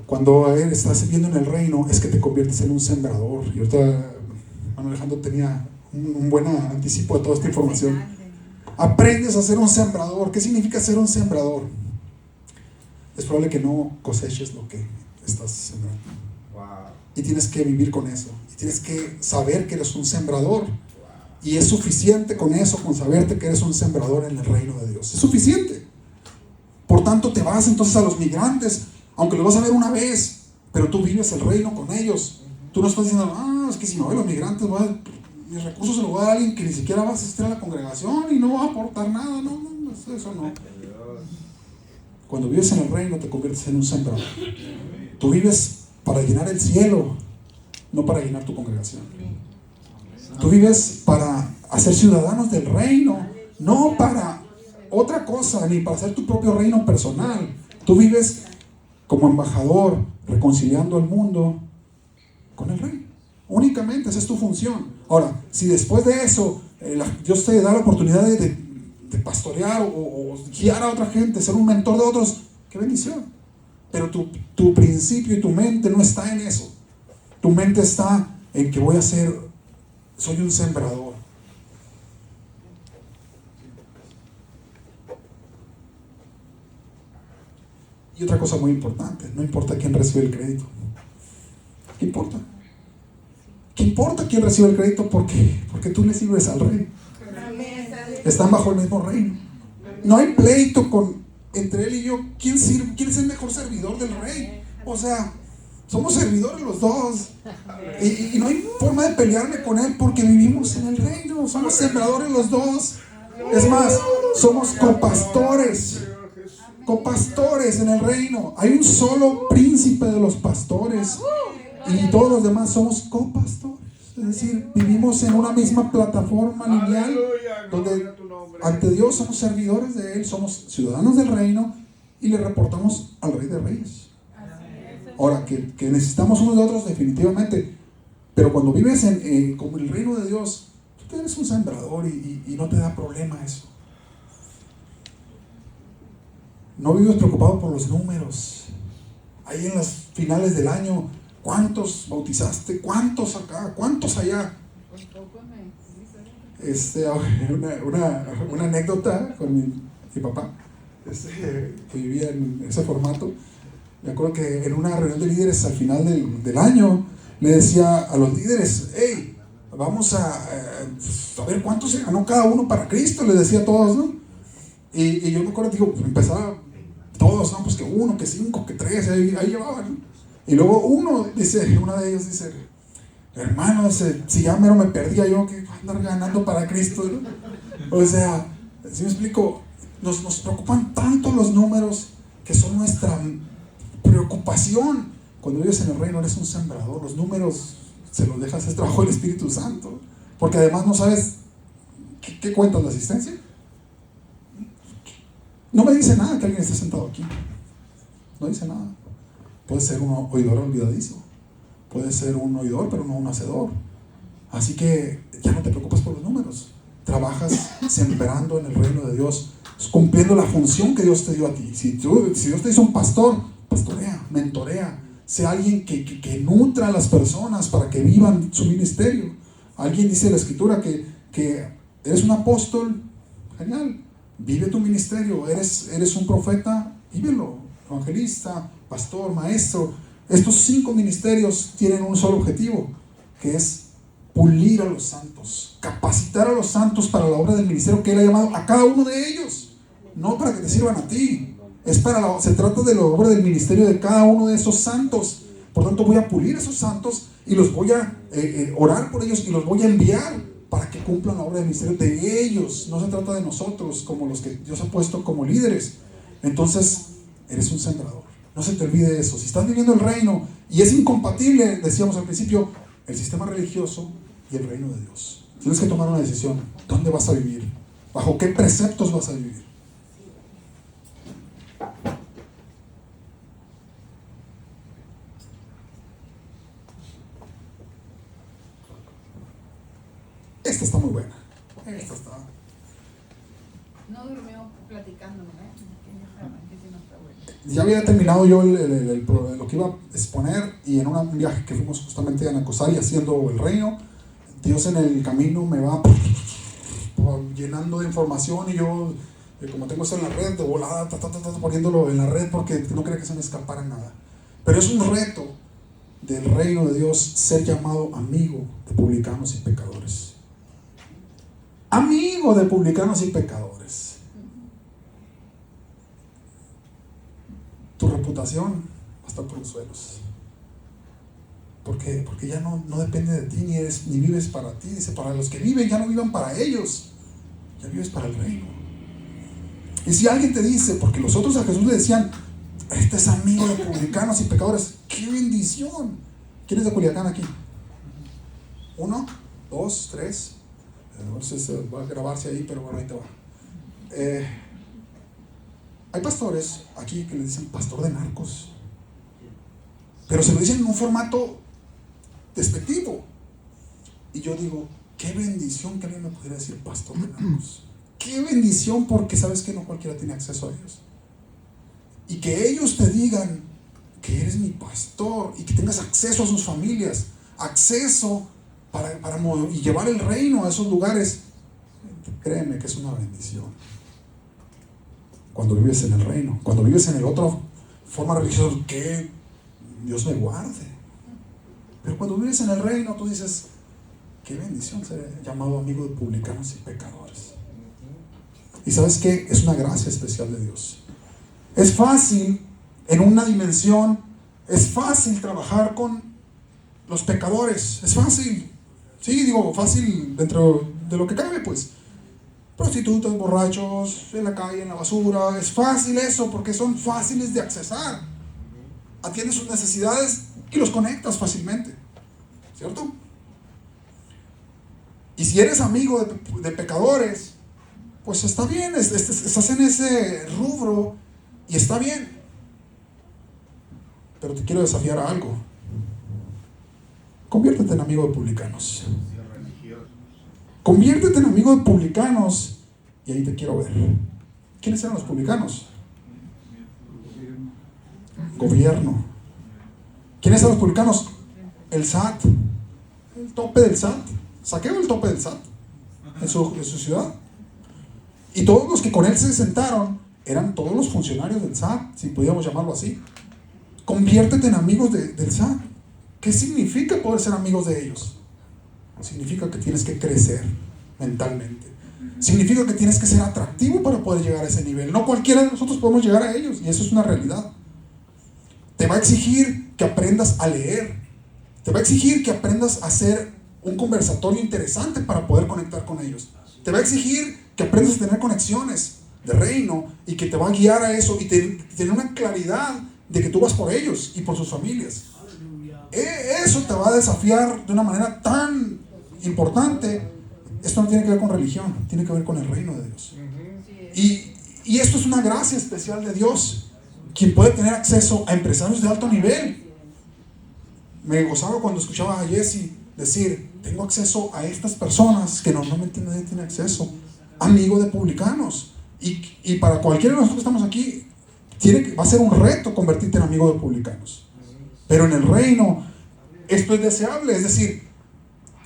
cuando estás viviendo en el reino, es que te conviertes en un sembrador. Y ahorita hermano Alejandro tenía un buen anticipo de toda esta información. Aprendes a ser un sembrador. ¿Qué significa ser un sembrador? Es probable que no coseches lo que estás sembrando. Y tienes que vivir con eso. Y tienes que saber que eres un sembrador. Y es suficiente con eso, con saberte que eres un sembrador en el reino de Dios. Es suficiente. Por tanto, te vas entonces a los migrantes, aunque los vas a ver una vez, pero tú vives el reino con ellos. Tú no estás diciendo: es que si me voy a los migrantes, mis recursos se los voy a dar a alguien que ni siquiera va a asistir a la congregación y no va a aportar nada. No, eso no. Cuando vives en el reino, te conviertes en un sembrador. Tú vives para llenar el cielo, no para llenar tu congregación. Tú vives para hacer ciudadanos del reino, no para otra cosa, ni para hacer tu propio reino personal. Tú vives como embajador, reconciliando al mundo con el reino. Únicamente esa es tu función. Ahora, si después de eso Dios te da la oportunidad de pastorear o guiar a otra gente, ser un mentor de otros, qué bendición. Pero tu principio y tu mente no está en eso. Tu mente está en que soy un sembrador. Y otra cosa muy importante: no importa quién recibe el crédito. ¿Qué importa? ¿Qué importa quién recibe el crédito? Porque tú le sirves al rey. Están bajo el mismo reino. No hay pleito entre él y yo. ¿Quién es el mejor servidor del rey? O sea, somos servidores los dos. Y no hay forma de pelearme con él porque vivimos en el reino. Somos sembradores los dos. Es más, somos copastores. Copastores en el reino. Hay un solo príncipe de los pastores y todos los demás somos copastores. Es decir, vivimos en una misma plataforma lineal donde ante Dios somos servidores de Él, somos ciudadanos del reino y le reportamos al Rey de Reyes. Ahora, que necesitamos unos de otros definitivamente, pero cuando vives como el reino de Dios, tú eres un sembrador y no te da problema eso. No vives preocupado por los números. Ahí en las finales del año, ¿cuántos bautizaste? ¿Cuántos acá? ¿Cuántos allá? Una anécdota con mi papá, que vivía en ese formato. Me acuerdo que en una reunión de líderes al final del año le decía a los líderes: hey, vamos a ver cuánto se ganó cada uno para Cristo, les decía a todos, ¿no? Y yo me acuerdo, digo, empezaba todos, ¿no? Pues que 1, que 5, que 3, ahí llevaban, ¿no? Y luego uno de ellos dice: hermano, si ya mero me perdía yo, que andar ganando para Cristo, ¿no? O sea, si me explico, nos preocupan tanto los números que son nuestra preocupación. Cuando vives en el reino eres un sembrador. Los números se los dejas, es trabajo del Espíritu Santo, porque además no sabes qué cuentas la asistencia. No me dice nada que alguien esté sentado aquí, no dice nada. Puede ser un oidor olvidadizo, puede ser un oidor pero no un hacedor. Así que ya no te preocupes por los números, trabajas sembrando en el reino de Dios, cumpliendo la función que Dios te dio a ti. Si Dios te hizo un pastor, pastorea, mentorea, sea alguien que nutra a las personas para que vivan su ministerio. Alguien dice en la Escritura que eres un apóstol, genial, vive tu ministerio. Eres un profeta, vívelo, evangelista, pastor, maestro. Estos 5 ministerios tienen un solo objetivo, que es pulir a los santos, capacitar a los santos para la obra del ministerio que Él ha llamado a cada uno de ellos, no para que te sirvan a ti. Se trata de la obra del ministerio de cada uno de esos santos. Por tanto, voy a pulir a esos santos y los voy a orar por ellos y los voy a enviar para que cumplan la obra del ministerio de ellos. No se trata de nosotros como los que Dios ha puesto como líderes. Entonces, eres un sembrador. No se te olvide eso. Si estás viviendo el reino y es incompatible, decíamos al principio, el sistema religioso y el reino de Dios, tienes que tomar una decisión. ¿Dónde vas a vivir? ¿Bajo qué preceptos vas a vivir? Esta está muy buena. Esta está. No durmió platicando, ¿no? Ya había terminado yo lo que iba a exponer, y en un viaje que fuimos justamente a Nacosari haciendo el reino, Dios en el camino me va llenando de información, y yo, como tengo eso en la red, de volada, poniéndolo en la red porque no quería que se me escapara nada. Pero es un reto del reino de Dios ser llamado amigo de publicanos y pecadores. Amigo de publicanos y pecadores. Tu reputación va a estar por los suelos. ¿Por qué? Porque ya no depende de ti, ni vives para ti. Dice, para los que viven, ya no vivan para ellos, ya vives para el reino. Y si alguien te dice, porque los otros a Jesús le decían, este es amigo de publicanos y pecadores, ¡qué bendición! ¿Quién es de Culiacán aquí? 1, 2, 3. No sé si va a grabarse ahí, pero bueno, ahí te va. Hay pastores aquí que le dicen pastor de narcos, pero se lo dicen en un formato despectivo. Y yo digo, qué bendición que alguien me pudiera decir pastor de narcos. Qué bendición, porque sabes que no cualquiera tiene acceso a ellos. Y que ellos te digan que eres mi pastor y que tengas acceso a sus familias, acceso y llevar el reino a esos lugares. Créeme que es una bendición. Cuando vives en el reino, cuando vives en el otro forma religiosa, que Dios me guarde. Pero cuando vives en el reino, tú dices, qué bendición ser llamado amigo de publicanos y pecadores. Y sabes qué, es una gracia especial de Dios. Es fácil en una dimensión, es fácil trabajar con los pecadores, es fácil. Sí, digo, fácil dentro de lo que cabe, pues. Prostitutas, borrachos, en la calle, en la basura. Es fácil eso, porque son fáciles de accesar. Atiendes sus necesidades y los conectas fácilmente, ¿cierto? Y si eres amigo de pecadores, pues está bien, estás en ese rubro y está bien. Pero te quiero desafiar a algo. Conviértete en amigo de publicanos. Conviértete en amigo de publicanos, y ahí te quiero ver. ¿Quiénes eran los publicanos? gobierno. ¿Quiénes son los publicanos? El SAT, el tope del SAT, saqueó el tope del SAT en su ciudad. Y todos los que con él se sentaron eran todos los funcionarios del SAT, si podíamos llamarlo así. Conviértete en amigos del SAT. ¿Qué significa poder ser amigos de ellos? Significa que tienes que crecer mentalmente. Significa que tienes que ser atractivo para poder llegar a ese nivel. No cualquiera de nosotros podemos llegar a ellos, y eso es una realidad. Te va a exigir que aprendas a leer. Te va a exigir que aprendas a hacer un conversatorio interesante para poder conectar con ellos. Te va a exigir que aprendas a tener conexiones de reino y que te va a guiar a eso y tener una claridad de que tú vas por ellos y por sus familias. Eso te va a desafiar de una manera tan importante. Esto no tiene que ver con religión, tiene que ver con el reino de Dios. Y esto es una gracia especial de Dios, quien puede tener acceso a empresarios de alto nivel. Me gozaba cuando escuchaba a Jesse decir, tengo acceso a estas personas que normalmente nadie tiene acceso, amigo de publicanos. Y para cualquiera de nosotros que estamos aquí, va a ser un reto convertirte en amigo de publicanos. Pero en el reino, esto es deseable, es decir,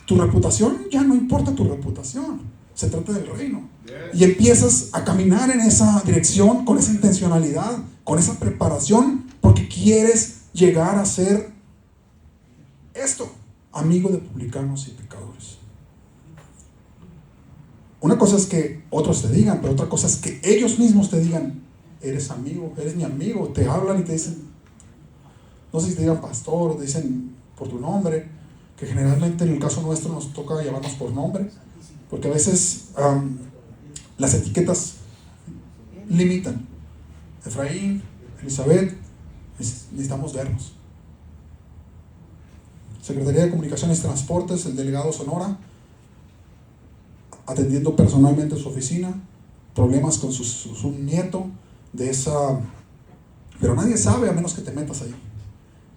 tu reputación ya no importa tu reputación, se trata del reino. Y empiezas a caminar en esa dirección, con esa intencionalidad, con esa preparación, porque quieres llegar a ser esto, amigo de publicanos y pecadores. Una cosa es que otros te digan, pero otra cosa es que ellos mismos te digan, eres amigo, eres mi amigo. Te hablan y te dicen, no sé si te digan pastor o te dicen por tu nombre, que generalmente en el caso nuestro nos toca llamarnos por nombre, porque a veces las etiquetas limitan. Efraín, Elizabeth, necesitamos vernos. Secretaría de Comunicaciones y Transportes, el delegado Sonora, atendiendo personalmente su oficina, problemas con su nieto de esa, pero nadie sabe a menos que te metas ahí.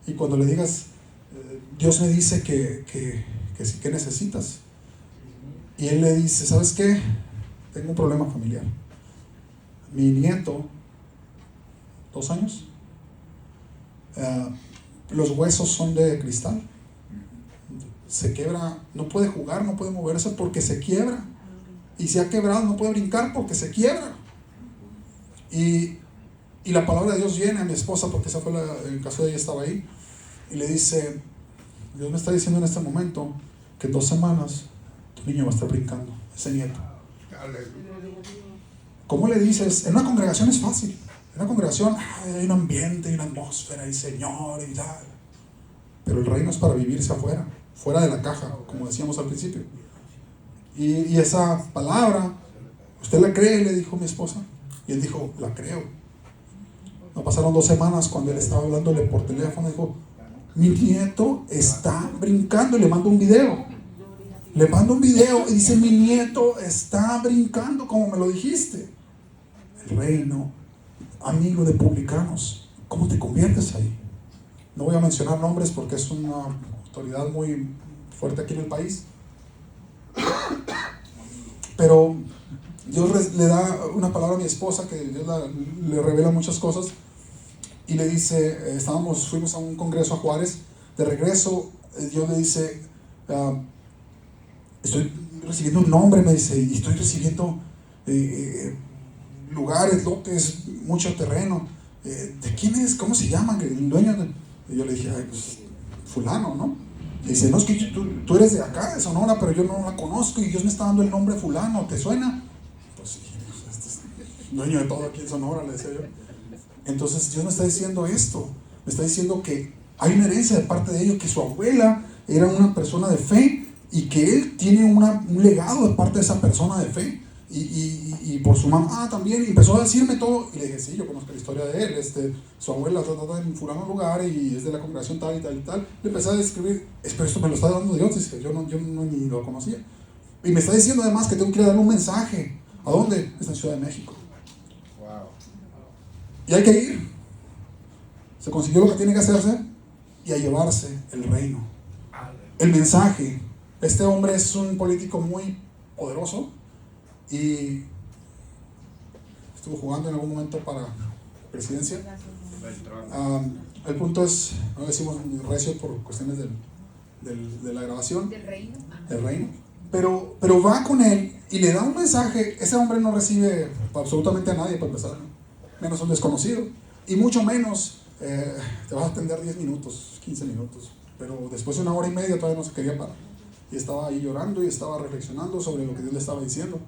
Y cuando le digas, Dios me dice que sí, ¿qué necesitas? Y él le dice, ¿sabes qué? Tengo un problema familiar. Mi nieto, 2 años, los huesos son de cristal. Se quiebra, no puede jugar, no puede moverse porque se quiebra. Y se ha quebrado, no puede brincar porque se quiebra. Y la palabra de Dios viene a mi esposa, porque esa fue el caso de ella, estaba ahí, y le dice, Dios me está diciendo en este momento que en 2 semanas tu niño va a estar brincando, ese nieto. ¿Cómo le dices? En una congregación es fácil. En una congregación hay un ambiente, hay una atmósfera, hay Señor y tal. Pero el reino es para vivirse afuera, fuera de la caja, como decíamos al principio. Y esa palabra, ¿usted la cree?, le dijo mi esposa. Y él dijo, la creo. No pasaron 2 semanas cuando él estaba hablándole por teléfono, dijo, mi nieto está brincando, y le mando un video. Le mando un video y dice, mi nieto está brincando como me lo dijiste. El reino, amigo de publicanos, ¿cómo te conviertes ahí? No voy a mencionar nombres porque es una autoridad muy fuerte aquí en el país. Pero Dios le da una palabra a mi esposa, que Dios le revela muchas cosas, y le dice, fuimos a un congreso a Juárez, de regreso, Dios le dice, estoy recibiendo un nombre, me dice, y estoy recibiendo lugares, lotes, mucho terreno. ¿De quién es? ¿Cómo se llama? El dueño Y yo le dije, ay, pues fulano, ¿no? Y dice, no, es que tú eres de acá, de Sonora, pero yo no la conozco y Dios me está dando el nombre fulano, ¿te suena? Pues sí, este es el dueño de todo aquí en Sonora, le decía yo. Entonces Dios me está diciendo esto, me está diciendo que hay una herencia de parte de ellos, que su abuela era una persona de fe y que él tiene un legado de parte de esa persona de fe. Y por su mamá también, y empezó a decirme todo, y le dije, sí, yo conozco la historia de él, su abuela está en fulano lugar y es de la congregación tal y tal y tal. Le empecé a describir, pero esto me lo está dando Dios, dice, yo no ni lo conocía. Y me está diciendo además que tengo que ir a darle un mensaje. ¿A dónde? Está en Ciudad de México. Wow. Y hay que ir. Se consiguió lo que tiene que hacerse y a llevarse el reino, el mensaje. Este hombre es un político muy poderoso y estuvo jugando en algún momento para presidencia. El punto es, no decimos recio por cuestiones de la grabación, Del reino. del reino, pero va con él y le da un mensaje. Ese hombre no recibe absolutamente a nadie para empezar, ¿no? Menos a un desconocido, y mucho menos te vas a atender 10 minutos, 15 minutos, pero después de 1 hora y media todavía no se quería parar, y estaba ahí llorando y estaba reflexionando sobre lo que Dios le estaba diciendo,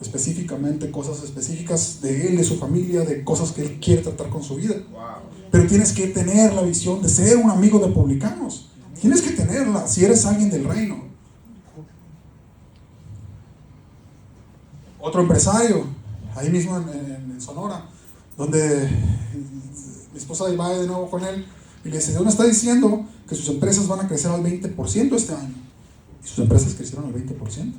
específicamente cosas específicas de él, de su familia, de cosas que él quiere tratar con su vida. Pero tienes que tener la visión de ser un amigo de publicanos, tienes que tenerla si eres alguien del reino. Otro empresario, ahí mismo en Sonora, donde mi esposa va de nuevo con él y le dice: Dios me está diciendo que sus empresas van a crecer al 20% este año. Y sus empresas crecieron al 20%.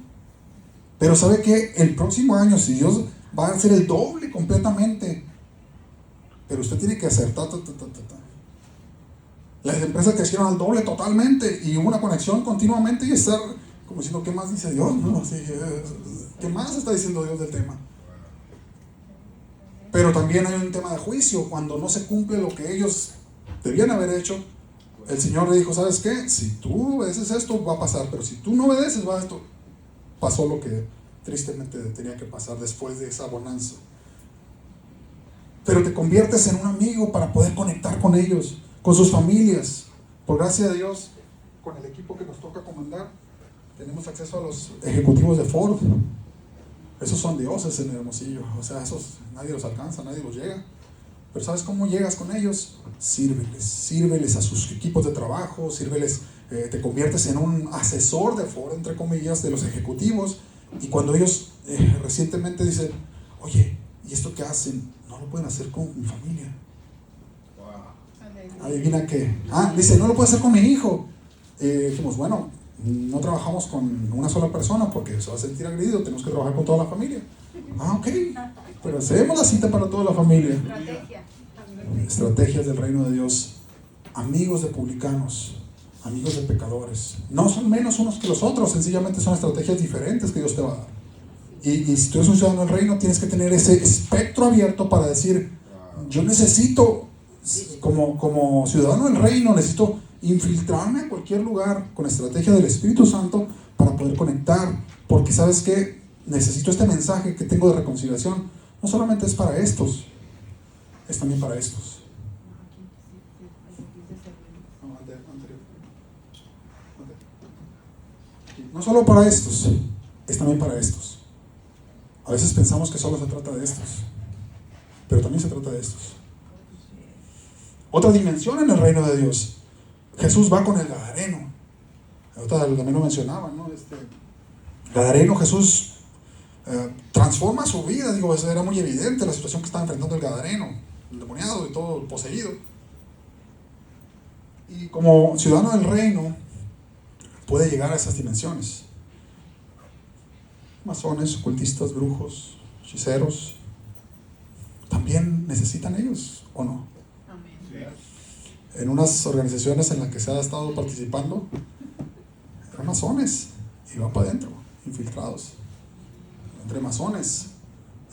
Pero ¿sabe qué? El próximo año, si Dios va a hacer el doble completamente, pero usted tiene que hacer Las empresas crecieron al doble totalmente y hubo una conexión continuamente y estar como diciendo: ¿qué más dice Dios? ¿No? Así, ¿qué más está diciendo Dios del tema? Pero también hay un tema de juicio. Cuando no se cumple lo que ellos debían haber hecho, el Señor le dijo: ¿sabes qué? Si tú obedeces esto, va a pasar, pero si tú no obedeces, va esto. Pasó lo que tristemente tenía que pasar después de esa bonanza. Pero te conviertes en un amigo para poder conectar con ellos, con sus familias. Por gracia de Dios, con el equipo que nos toca comandar, tenemos acceso a los ejecutivos de Ford. Esos son dioses en Hermosillo. O sea, esos nadie los alcanza, nadie los llega. Pero ¿sabes cómo llegas con ellos? Sírveles a sus equipos de trabajo, sírveles, te conviertes en un asesor de Ford, entre comillas, de los ejecutivos. Y cuando ellos recientemente dicen: oye, ¿y esto qué hacen? No lo pueden hacer con mi familia. Adivina qué. Dice: no lo puedo hacer con mi hijo. Dijimos: bueno, no trabajamos con una sola persona porque se va a sentir agredido, tenemos que trabajar con toda la familia. Ok, pero hacemos la cita para toda la familia. Estrategias del reino de Dios. Amigos de publicanos, amigos de pecadores. No son menos unos que los otros, sencillamente son estrategias diferentes que Dios te va a dar. Y si tú eres un ciudadano del reino, tienes que tener ese espectro abierto para decir: yo necesito, como ciudadano del reino, necesito infiltrarme a cualquier lugar con estrategia del Espíritu Santo para poder conectar, porque ¿sabes qué? Necesito este mensaje que tengo de reconciliación. No solamente es para estos, es también para estos. No solo para estos, es también para estos. A veces pensamos que solo se trata de estos, pero también se trata de estos. Otra dimensión en el reino de Dios. Jesús va con el gadareno. Ahorita también lo mencionaba, ¿no? Gadareno, Jesús transforma su vida. Digo, eso era muy evidente, la situación que estaba enfrentando el gadareno, el endemoniado y todo poseído. Y como ciudadano del reino, puede llegar a esas dimensiones. Masones, ocultistas, brujos, hechiceros, también necesitan ellos, ¿o no? En unas organizaciones en las que se ha estado participando, eran masones, y van para adentro, infiltrados, entre masones,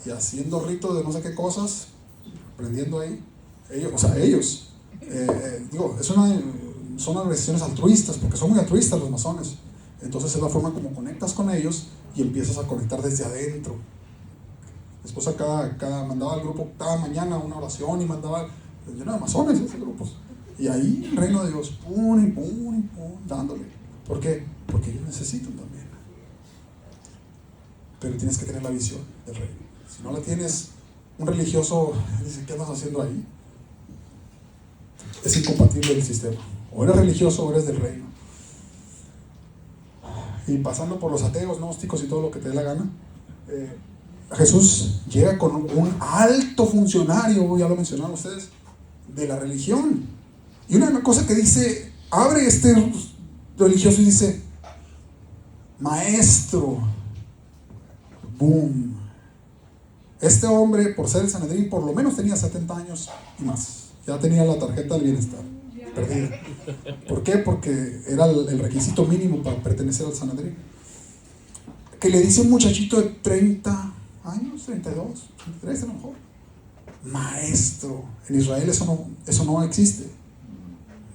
y haciendo ritos de no sé qué cosas, aprendiendo ahí, ellos, son organizaciones altruistas, porque son muy altruistas los masones. Entonces es la forma como conectas con ellos y empiezas a conectar desde adentro. Mi esposa mandaba al grupo cada mañana una oración y mandaba lleno de masones esos grupos. Y ahí el reino de Dios, pum y pum y pum, dándole. ¿Por qué? Porque ellos necesitan también. Pero tienes que tener la visión del reino. Si no la tienes, un religioso dice: ¿qué andas haciendo ahí? Es incompatible el sistema. O eres religioso o eres del reino. Y pasando por los ateos, gnósticos y todo lo que te dé la gana, Jesús llega con un alto funcionario, ya lo mencionaron ustedes, de la religión. Y una cosa que dice, abre este religioso y dice: maestro, boom. Este hombre, por ser el Sanedrín, por lo menos tenía 70 años y más. Ya tenía la tarjeta del bienestar perdida. ¿Por qué? Porque era el requisito mínimo para pertenecer al Sanedrín. Que le dice un muchachito de 30 años, 32, 33 a lo mejor: maestro. En Israel eso no existe.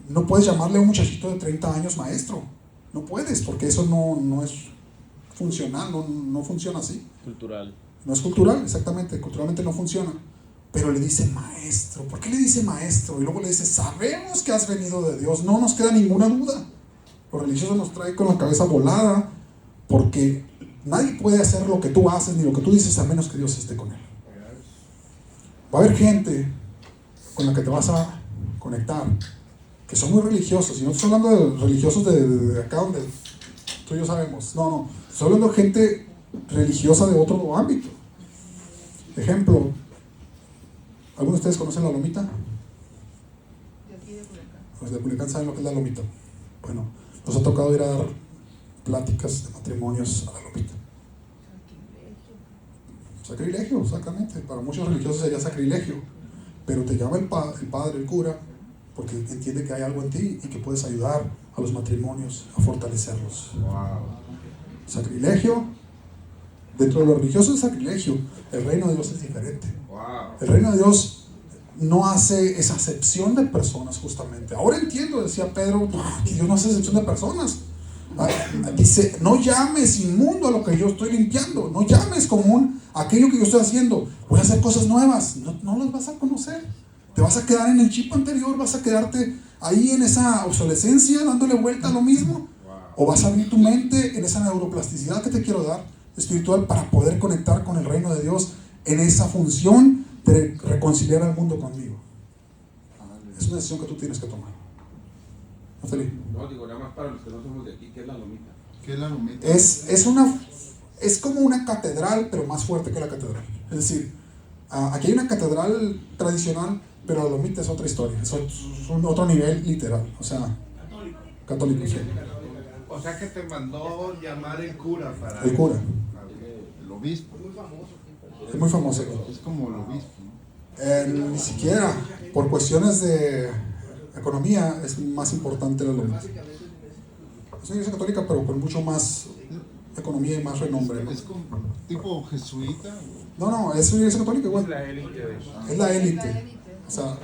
No puedes llamarle a un muchachito de 30 años maestro. No puedes, porque eso no es funcional, no funciona así. Cultural. No es cultural, exactamente, culturalmente no funciona. Pero le dice maestro. ¿Por qué le dice maestro? Y luego le dice, sabemos que has venido de Dios. No nos queda ninguna duda. Los religiosos nos traen con la cabeza volada, porque nadie puede hacer lo que tú haces ni lo que tú dices a menos que Dios esté con él. Va a haber gente con la que te vas a conectar que son muy religiosos, y no estoy hablando de religiosos de acá donde tú y yo sabemos, no, estoy hablando de gente religiosa de otro ámbito. Ejemplo, ¿algunos de ustedes conocen la lomita? De aquí de Culiacán. Los de Culiacán saben lo que es la lomita. Bueno, nos ha tocado ir a dar pláticas de matrimonios a la lomita. Sacrilegio, exactamente. Para muchos religiosos sería sacrilegio, pero te llama el padre, el cura, porque entiende que hay algo en ti y que puedes ayudar a los matrimonios a fortalecerlos. Sacrilegio, dentro de lo religioso es sacrilegio. El reino de Dios es diferente. El reino de Dios no hace esa acepción de personas, justamente. Ahora entiendo, decía Pedro, que Dios no hace acepción de personas. Dice, no llames inmundo a lo que yo estoy limpiando, no llames común aquello que yo estoy haciendo. Voy a hacer cosas nuevas, no las vas a conocer. Te vas a quedar en el chip anterior, vas a quedarte ahí en esa obsolescencia dándole vuelta a lo mismo. O vas a abrir tu mente en esa neuroplasticidad que te quiero dar espiritual para poder conectar con el reino de Dios en esa función de reconciliar al mundo conmigo. Es una decisión que tú tienes que tomar. ¿No, Felipe? No, digo, nada más para los que no somos de aquí, ¿qué es la lomita? ¿Qué es la lomita? Es como una catedral, pero más fuerte que la catedral. Es decir, aquí hay una catedral tradicional, pero la lomita es otra historia, es otro nivel literal, o sea, católico, sí. O sea que te mandó llamar el cura para... El cura. El obispo. Es muy famoso. Es como el obispo, ¿no? Ni siquiera, por cuestiones de economía, es más importante la lomita. Es una iglesia católica, pero con mucho más economía y más renombre, ¿no? Es como tipo jesuita. No, es una iglesia católica igual. Es la élite. Es la élite. O sea,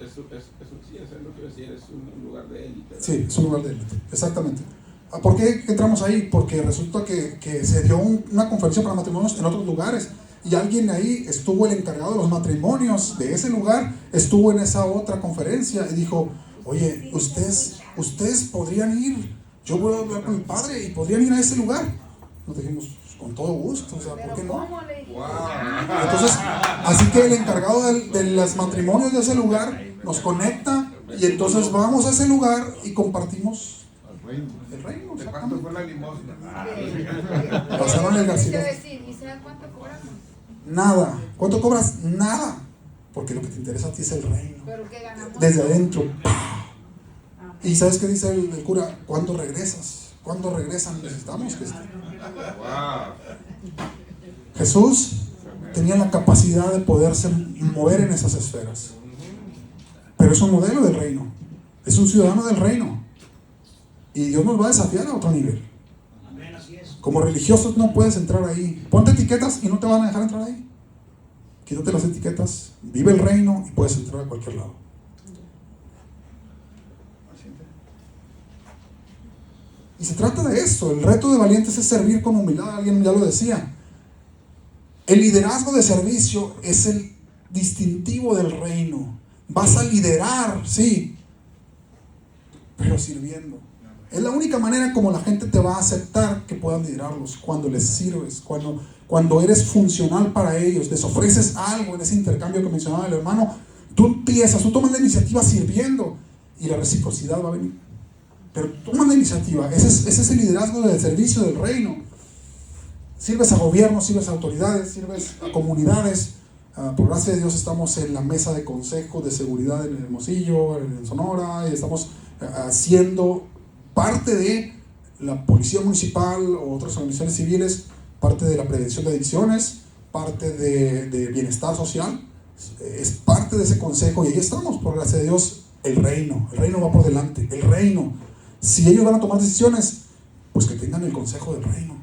Sí, eso es lo que iba a decir, es un lugar de élite. sí, es un lugar de élite, exactamente. ¿Por qué entramos ahí? Porque resulta que se dio una conferencia para matrimonios en otros lugares, y alguien ahí estuvo, el encargado de los matrimonios de ese lugar, estuvo en esa otra conferencia y dijo, oye, ustedes podrían ir, yo voy a hablar con el padre y podrían ir a ese lugar. Nos dijimos, pues, con todo gusto, o sea, ¿por qué no? Entonces, así que el encargado de los matrimonios de ese lugar nos conecta, y entonces vamos a ese lugar y compartimos el reino. ¿De cuánto fue la limosna? Pasaron el García. ¿Y sabes cuánto cobramos? Nada. ¿Cuánto cobras? Nada. Porque lo que te interesa a ti es el reino. ¿Pero qué ganamos? Desde adentro. ¿Y sabes qué dice el cura? ¿Cuándo regresas? ¿Cuándo regresan? Necesitamos que estén. Jesús tenía la capacidad de poderse mover en esas esferas. Pero es un modelo del reino. Es un ciudadano del reino. Y Dios nos va a desafiar a otro nivel. Como religiosos no puedes entrar ahí. Ponte etiquetas y no te van a dejar entrar ahí. Quítate las etiquetas, vive el reino y puedes entrar a cualquier lado. Y se trata de eso. El reto de valientes es servir con humildad. Alguien ya lo decía. El liderazgo de servicio es el distintivo del reino. Vas a liderar, sí, pero sirviendo. Es la única manera como la gente te va a aceptar que puedan liderarlos, cuando les sirves, cuando eres funcional para ellos, les ofreces algo en ese intercambio que mencionaba el hermano. Tú tomas la iniciativa sirviendo y la reciprocidad va a venir. Pero tomas la iniciativa, ese es el liderazgo del servicio del reino. Sirves a gobiernos, sirves a autoridades, sirves a comunidades. Por gracia de Dios estamos en la mesa de consejo de seguridad en Hermosillo, en Sonora, y estamos siendo parte de la policía municipal o otras organizaciones civiles, parte de la prevención de adicciones, parte de bienestar social. Es parte de ese consejo, y ahí estamos, por gracia de Dios. El reino va por delante. El reino, si ellos van a tomar decisiones, pues que tengan el consejo del reino.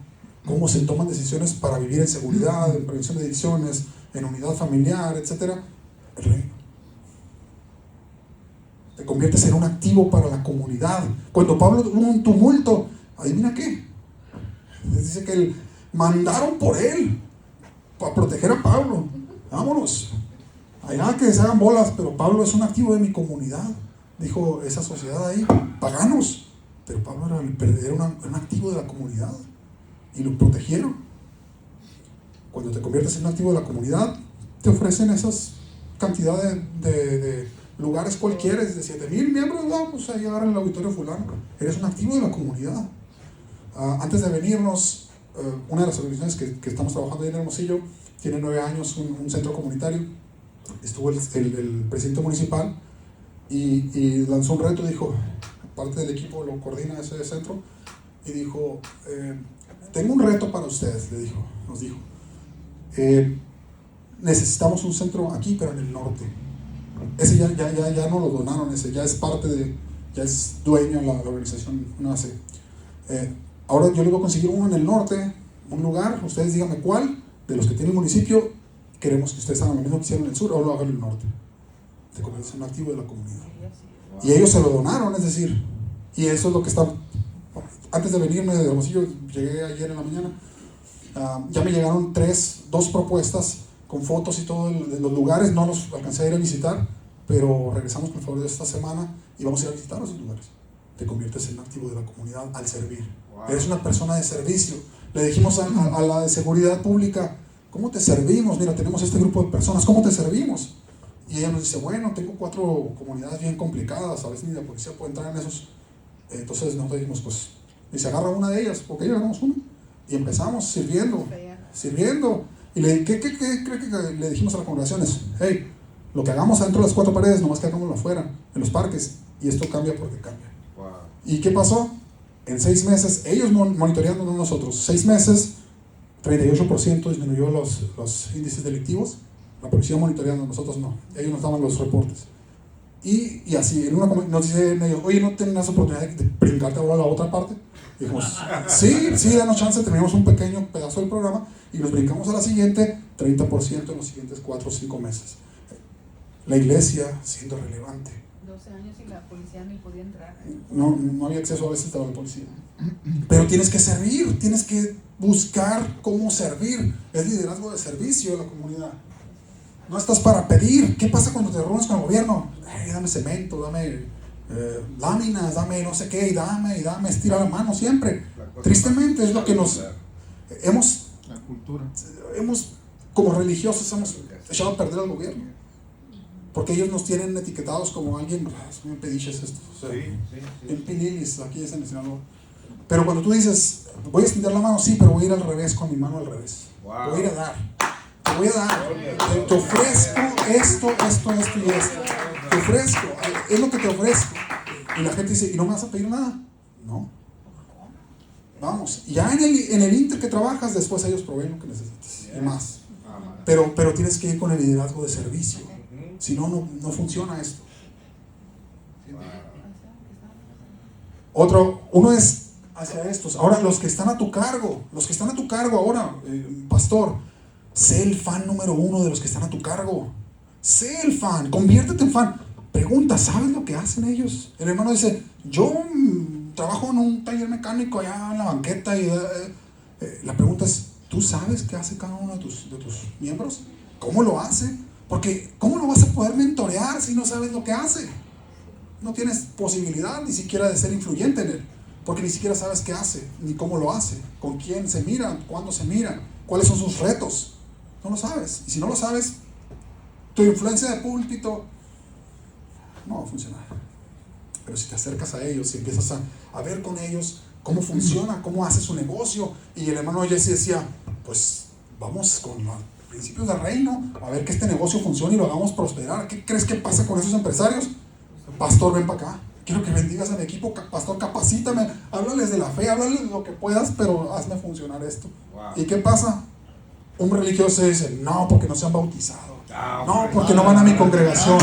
Cómo se toman decisiones para vivir en seguridad, en prevención de adicciones, en unidad familiar, etcétera. el reino. Te conviertes en un activo para la comunidad. Cuando Pablo tuvo un tumulto, adivina qué, dice que mandaron por él para proteger a Pablo. Vámonos, allá que se hagan bolas, pero Pablo es un activo de mi comunidad, dijo esa sociedad ahí, paganos, pero Pablo era un activo de la comunidad y lo protegieron. Cuando te conviertes en un activo de la comunidad, te ofrecen esas cantidades de lugares cualquiera, de 7,000 miembros, vamos a llegar al auditorio fulano. Eres un activo de la comunidad. Antes de venirnos, una de las organizaciones que estamos trabajando ahí en Hermosillo tiene 9 años, un centro comunitario. Estuvo el presidente municipal y lanzó un reto, dijo, parte del equipo lo coordina ese centro, y dijo, tengo un reto para ustedes, nos dijo. Necesitamos un centro aquí, pero en el norte. Ese ya no lo donaron, ese ya es parte ya es dueño la organización NACE. Ahora yo le voy a conseguir uno en el norte, un lugar, ustedes díganme cuál, de los que tiene el municipio, queremos que ustedes hagan lo mismo que hicieron en el sur, ahora lo hagan en el norte. Te conviertes en un activo de la comunidad. Y ellos se lo donaron, es decir, y eso es lo que está. Antes de venirme de Hermosillo, llegué ayer en la mañana, ya me llegaron 2 propuestas con fotos y todo de los lugares. No los alcancé a ir a visitar, pero regresamos con el favor de esta semana y vamos a ir a visitar esos lugares. Te conviertes en un activo de la comunidad al servir. Wow. Eres una persona de servicio. Le dijimos a la de seguridad pública, ¿cómo te servimos? Mira, tenemos este grupo de personas, ¿cómo te servimos? Y ella nos dice, bueno, tengo 4 comunidades bien complicadas, a veces ni la policía puede entrar en esos. Entonces nosotros dijimos, pues, y se agarra una de ellas, porque agarramos una. Y empezamos sirviendo. Y ¿qué cree que le dijimos a las congregaciones? Hey, lo que hagamos adentro de las 4 paredes, nomás que hagámoslo afuera, en los parques, y esto cambia porque cambia. Wow. ¿Y qué pasó? En 6 meses, ellos monitoreando nosotros, 6 meses, 38% disminuyó los índices delictivos, la policía monitoreando, nosotros no, ellos nos daban los reportes. Y así, nos dicen ellos, oye, ¿no tenés oportunidad de brincarte ahora a la otra parte? Y dijimos, sí, danos chance, terminamos un pequeño pedazo del programa y nos brincamos a la siguiente, 30% en los siguientes 4 o 5 meses. La iglesia siendo relevante. 12 años y la policía ni podía entrar. No había acceso a veces a la policía. Pero tienes que servir, tienes que buscar cómo servir. Es liderazgo de servicio a la comunidad. No estás para pedir. ¿Qué pasa cuando te reúnes con el gobierno? Dame cemento, dame láminas, dame no sé qué, y dame, estira la mano siempre. Tristemente es lo que nos hemos, la cultura. Como religiosos, hemos echado a perder al gobierno. Porque ellos nos tienen etiquetados como alguien, son bien pediches estos, o sea, bien pililis, aquí es en el Sinaloa. Pero cuando tú dices, voy a extender la mano, sí, pero voy a ir al revés, con mi mano al revés. Wow. Te voy a ir a dar. Te ofrezco esto y esto. Te ofrezco, es lo que te ofrezco. Y la gente dice, ¿y no me vas a pedir nada? No. Vamos, ya en el inter que trabajas, después ellos proveen lo que necesites y más. Pero tienes que ir con el liderazgo de servicio. Si no funciona esto. Uno es hacia estos. Ahora, los que están a tu cargo ahora, pastor, sé el fan número 1 de los que están a tu cargo. Sé el fan, conviértete en fan. Pregunta, ¿sabes lo que hacen ellos? El hermano dice, yo trabajo en un taller mecánico allá en la banqueta y la pregunta es, ¿tú sabes qué hace cada uno de tus miembros? ¿Cómo lo hace? Porque ¿cómo lo vas a poder mentorear si no sabes lo que hace? No tienes posibilidad ni siquiera de ser influyente en él, porque ni siquiera sabes qué hace, ni cómo lo hace, con quién se mira, cuándo se mira, cuáles son sus retos. No lo sabes. Y si no lo sabes, tu influencia de púlpito no va a funcionar. Pero si te acercas a ellos y empiezas a ver con ellos cómo funciona, cómo hace su negocio, y el hermano Jesse decía, pues vamos con los principios del reino, a ver que este negocio funcione y lo hagamos prosperar. ¿Qué crees que pasa con esos empresarios? Pastor, ven para acá. Quiero que bendigas a mi equipo. Pastor, capacítame. Háblales de la fe, háblales de lo que puedas, pero hazme funcionar esto. Wow. ¿Y qué pasa? Un religioso dice, no, porque no se han bautizado. No, porque no van a mi congregación.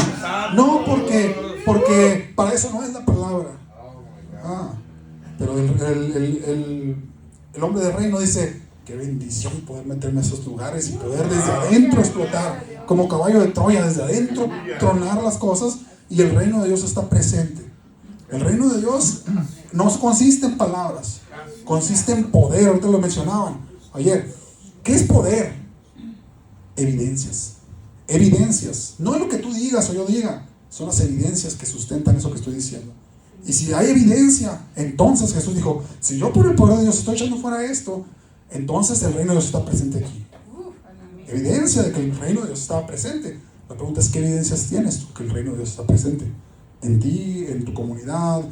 No, porque para eso no es la palabra. Pero el hombre del reino dice, qué bendición poder meterme a esos lugares y poder desde adentro explotar, como caballo de Troya, desde adentro tronar las cosas, y el reino de Dios está presente. El reino de Dios no consiste en palabras, consiste en poder. Ahorita lo mencionaban ayer. ¿Qué es poder? Evidencias. Evidencias. No es lo que tú digas o yo diga, son las evidencias que sustentan eso que estoy diciendo. Y si hay evidencia, entonces Jesús dijo, si yo por el poder de Dios estoy echando fuera esto, entonces el reino de Dios está presente aquí. Evidencia de que el reino de Dios estaba presente. La pregunta es, ¿qué evidencias tienes tú que el reino de Dios está presente? En ti, en tu comunidad,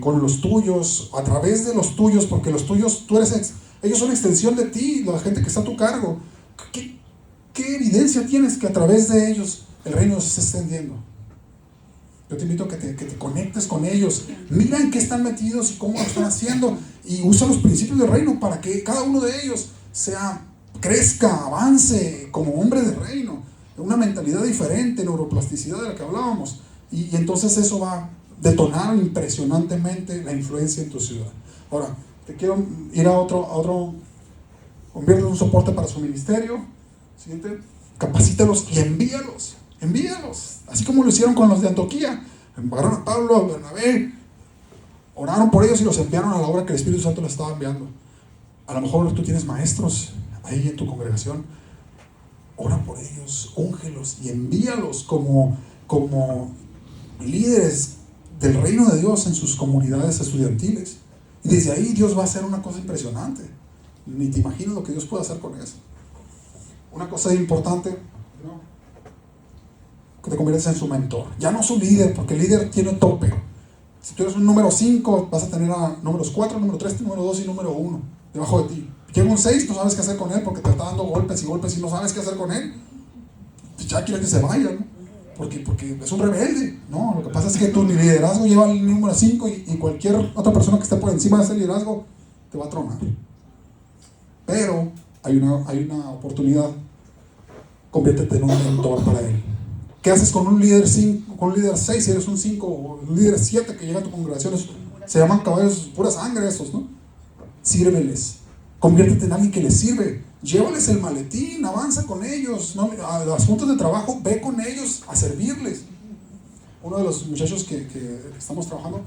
con los tuyos, a través de los tuyos, porque los tuyos, ellos son extensión de ti, la gente que está a tu cargo. ¿Qué evidencia tienes que a través de ellos el reino de Dios se está extendiendo? Yo te invito a que te conectes con ellos. Mira en qué están metidos y cómo lo están haciendo, y usa los principios del reino para que cada uno de ellos crezca, avance como hombre de reino, una mentalidad diferente, neuroplasticidad de la que hablábamos, y entonces eso va a detonar impresionantemente la influencia en tu ciudad. Ahora, te quiero ir a otro, convierte un soporte para su ministerio. Siguiente, capacítalos y envíalos, así como lo hicieron con los de Antioquía. Agarraron a Pablo, a Bernabé, oraron por ellos y los enviaron a la obra que el Espíritu Santo les estaba enviando. A lo mejor tú tienes maestros ahí en tu congregación, ora por ellos, úngelos y envíalos como líderes del reino de Dios en sus comunidades estudiantiles. Y desde ahí Dios va a hacer una cosa impresionante. Ni te imaginas lo que Dios puede hacer con eso. Una cosa importante, que te conviertes en su mentor. Ya no su líder, porque el líder tiene tope. Si tú eres un número 5, vas a tener a números 4, número 3, número 2 y número 1 debajo de ti. Llega un 6, no sabes qué hacer con él porque te está dando golpes y no sabes qué hacer con él. Ya quiere que se vaya, ¿no? Porque es un rebelde. No, lo que pasa es que tu liderazgo lleva el número 5 y cualquier otra persona que esté por encima de ese liderazgo te va a tronar. Pero hay una oportunidad. Conviértete en un mentor para él. ¿Qué haces con un líder 5, con un líder 6, si eres un 5 o un líder 7 que llega a tu congregación? Se llaman caballos pura sangre esos, ¿no? Sírveles. Conviértete en alguien que les sirve. Llévales el maletín, avanza con ellos, ¿no? A los asuntos de trabajo, ve con ellos a servirles. Uno de los muchachos que estamos trabajando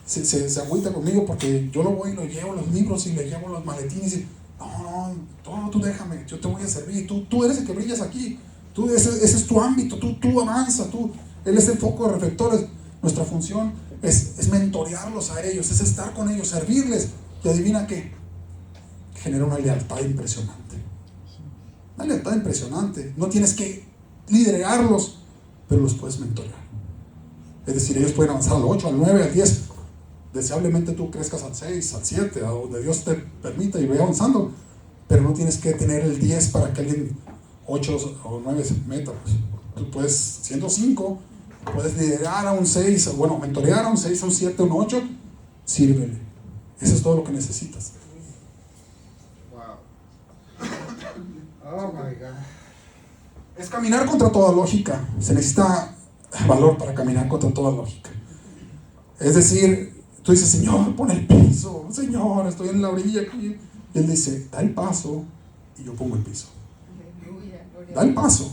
se agüita conmigo porque yo lo voy y lo llevo los libros y le llevo los maletines y no, tú déjame, yo te voy a servir, tú eres el que brillas aquí, ese es tu ámbito, tú avanza, él es el foco de reflectores. Nuestra función es mentorearlos a ellos, es estar con ellos, servirles, y adivina qué, genera una lealtad impresionante. No tienes que liderarlos, pero los puedes mentorear. Es decir, ellos pueden avanzar al 8, al 9, al 10. Deseablemente tú crezcas al 6, al 7, a donde Dios te permita y vaya avanzando, pero no tienes que tener el 10 para que alguien 8 o 9 se meta. Pues. Tú puedes, siendo 5, puedes liderar a un 6, mentorear a un 6, a un 7, a un 8, sírvele. Eso es todo lo que necesitas. Oh my God. Es caminar contra toda lógica. Se necesita valor para caminar contra toda lógica. Es decir, tú dices, Señor, pon el piso. Señor, estoy en la orilla aquí. Y Él dice, da el paso y yo pongo el piso. Da el paso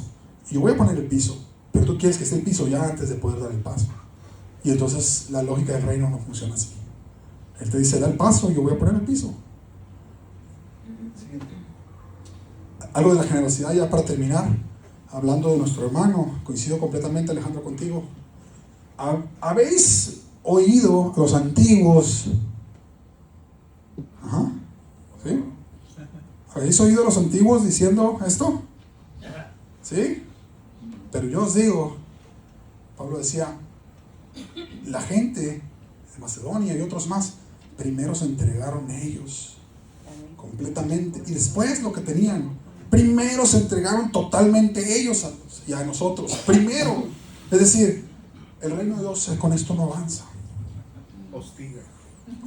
y yo voy a poner el piso. Pero tú quieres que esté el piso ya antes de poder dar el paso. Y entonces la lógica del reino no funciona así. Él te dice, da el paso y yo voy a poner el piso. Algo de la generosidad ya para terminar. Hablando de nuestro hermano, coincido completamente, Alejandro, contigo. ¿Habéis oído los antiguos? ¿Sí? ¿Habéis oído los antiguos diciendo esto? ¿Sí? Pero yo os digo, Pablo decía, la gente de Macedonia y otros más, primero se entregaron ellos completamente, y después lo que tenían. Primero se entregaron totalmente ellos y a nosotros. Primero. Es decir, el reino de Dios con esto no avanza.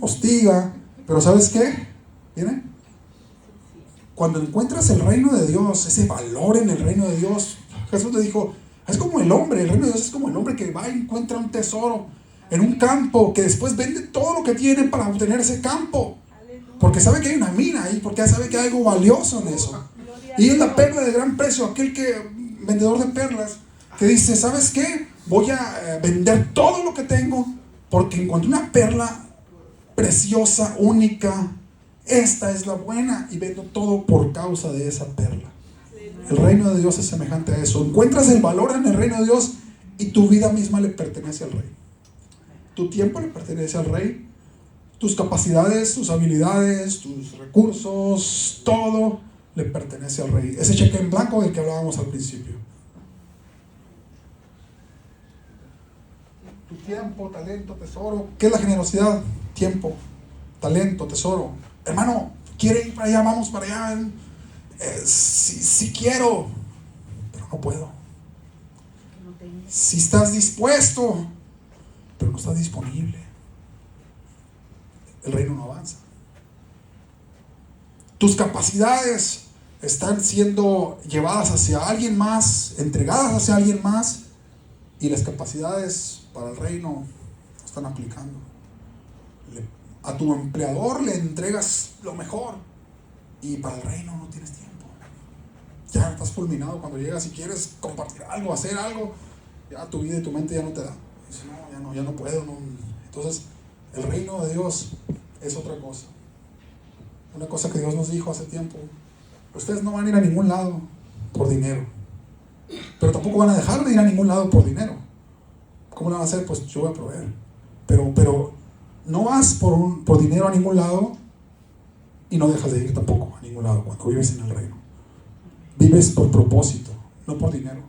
Hostiga. Pero ¿sabes qué? ¿Viene? Cuando encuentras el reino de Dios, ese valor en el reino de Dios, Jesús le dijo, es como el hombre, el reino de Dios es como el hombre que va y encuentra un tesoro en un campo, que después vende todo lo que tiene para obtener ese campo. Porque sabe que hay una mina ahí, porque sabe que hay algo valioso en eso. Y es la perla de gran precio, vendedor de perlas, que dice, ¿sabes qué? Voy a vender todo lo que tengo, porque encontré una perla preciosa, única. Esta es la buena, y vendo todo por causa de esa perla. El reino de Dios es semejante a eso. Encuentras el valor en el reino de Dios y tu vida misma le pertenece al rey. Tu tiempo le pertenece al rey. Tus capacidades, tus habilidades, tus recursos, todo le pertenece al rey. Ese cheque en blanco del que hablábamos al principio. Tu tiempo, talento, tesoro. ¿Qué es la generosidad? Tiempo, talento, tesoro. Hermano, ¿quiere ir para allá? Vamos para allá. Sí quiero, pero no puedo. Si estás dispuesto, pero no estás disponible, el reino no avanza. Tus capacidades están siendo llevadas hacia alguien más, entregadas hacia alguien más, y las capacidades para el reino no están aplicando. A tu empleador le entregas lo mejor, y para el reino no tienes tiempo. Ya estás fulminado cuando llegas y quieres compartir algo, hacer algo, ya tu vida y tu mente ya no te da. Dices, ya no puedo. No. Entonces, el reino de Dios es otra cosa. Una cosa que Dios nos dijo hace tiempo: ustedes no van a ir a ningún lado por dinero, pero tampoco van a dejar de ir a ningún lado por dinero. ¿Cómo lo van a hacer? Pues yo voy a proveer. Pero no vas por dinero a ningún lado y no dejas de ir tampoco a ningún lado cuando vives en el reino. Vives por propósito, no por dinero,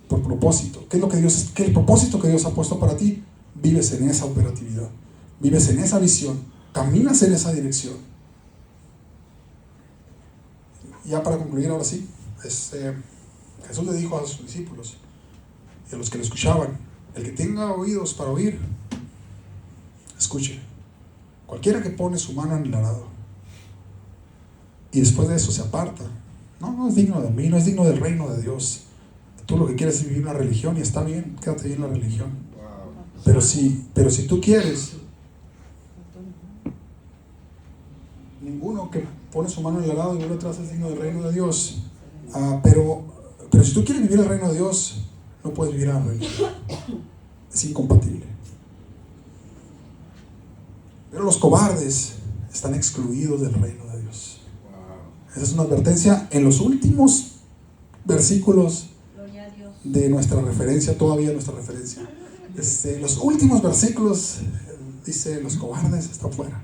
por propósito. ¿Qué es el propósito que Dios ha puesto para ti? Vives en esa operatividad, vives en esa visión, caminas en esa dirección. Ya para concluir, ahora sí, Jesús le dijo a sus discípulos y a los que le escuchaban: el que tenga oídos para oír, escuche. Cualquiera que pone su mano en el arado y después de eso se aparta, no es digno de mí, no es digno del reino de Dios. Tú lo que quieres es vivir una religión, y está bien, quédate ahí en la religión. Pero si tú quieres, ninguno que pone su mano en el arado y vuelve atrás es digno del reino de Dios. Pero si tú quieres vivir el reino de Dios, no puedes vivir a la religión. Es incompatible. Pero los cobardes están excluidos del reino de Dios. Esa es una advertencia en los últimos versículos de nuestra referencia, todavía nuestra referencia. Los últimos versículos dice: los cobardes están fuera.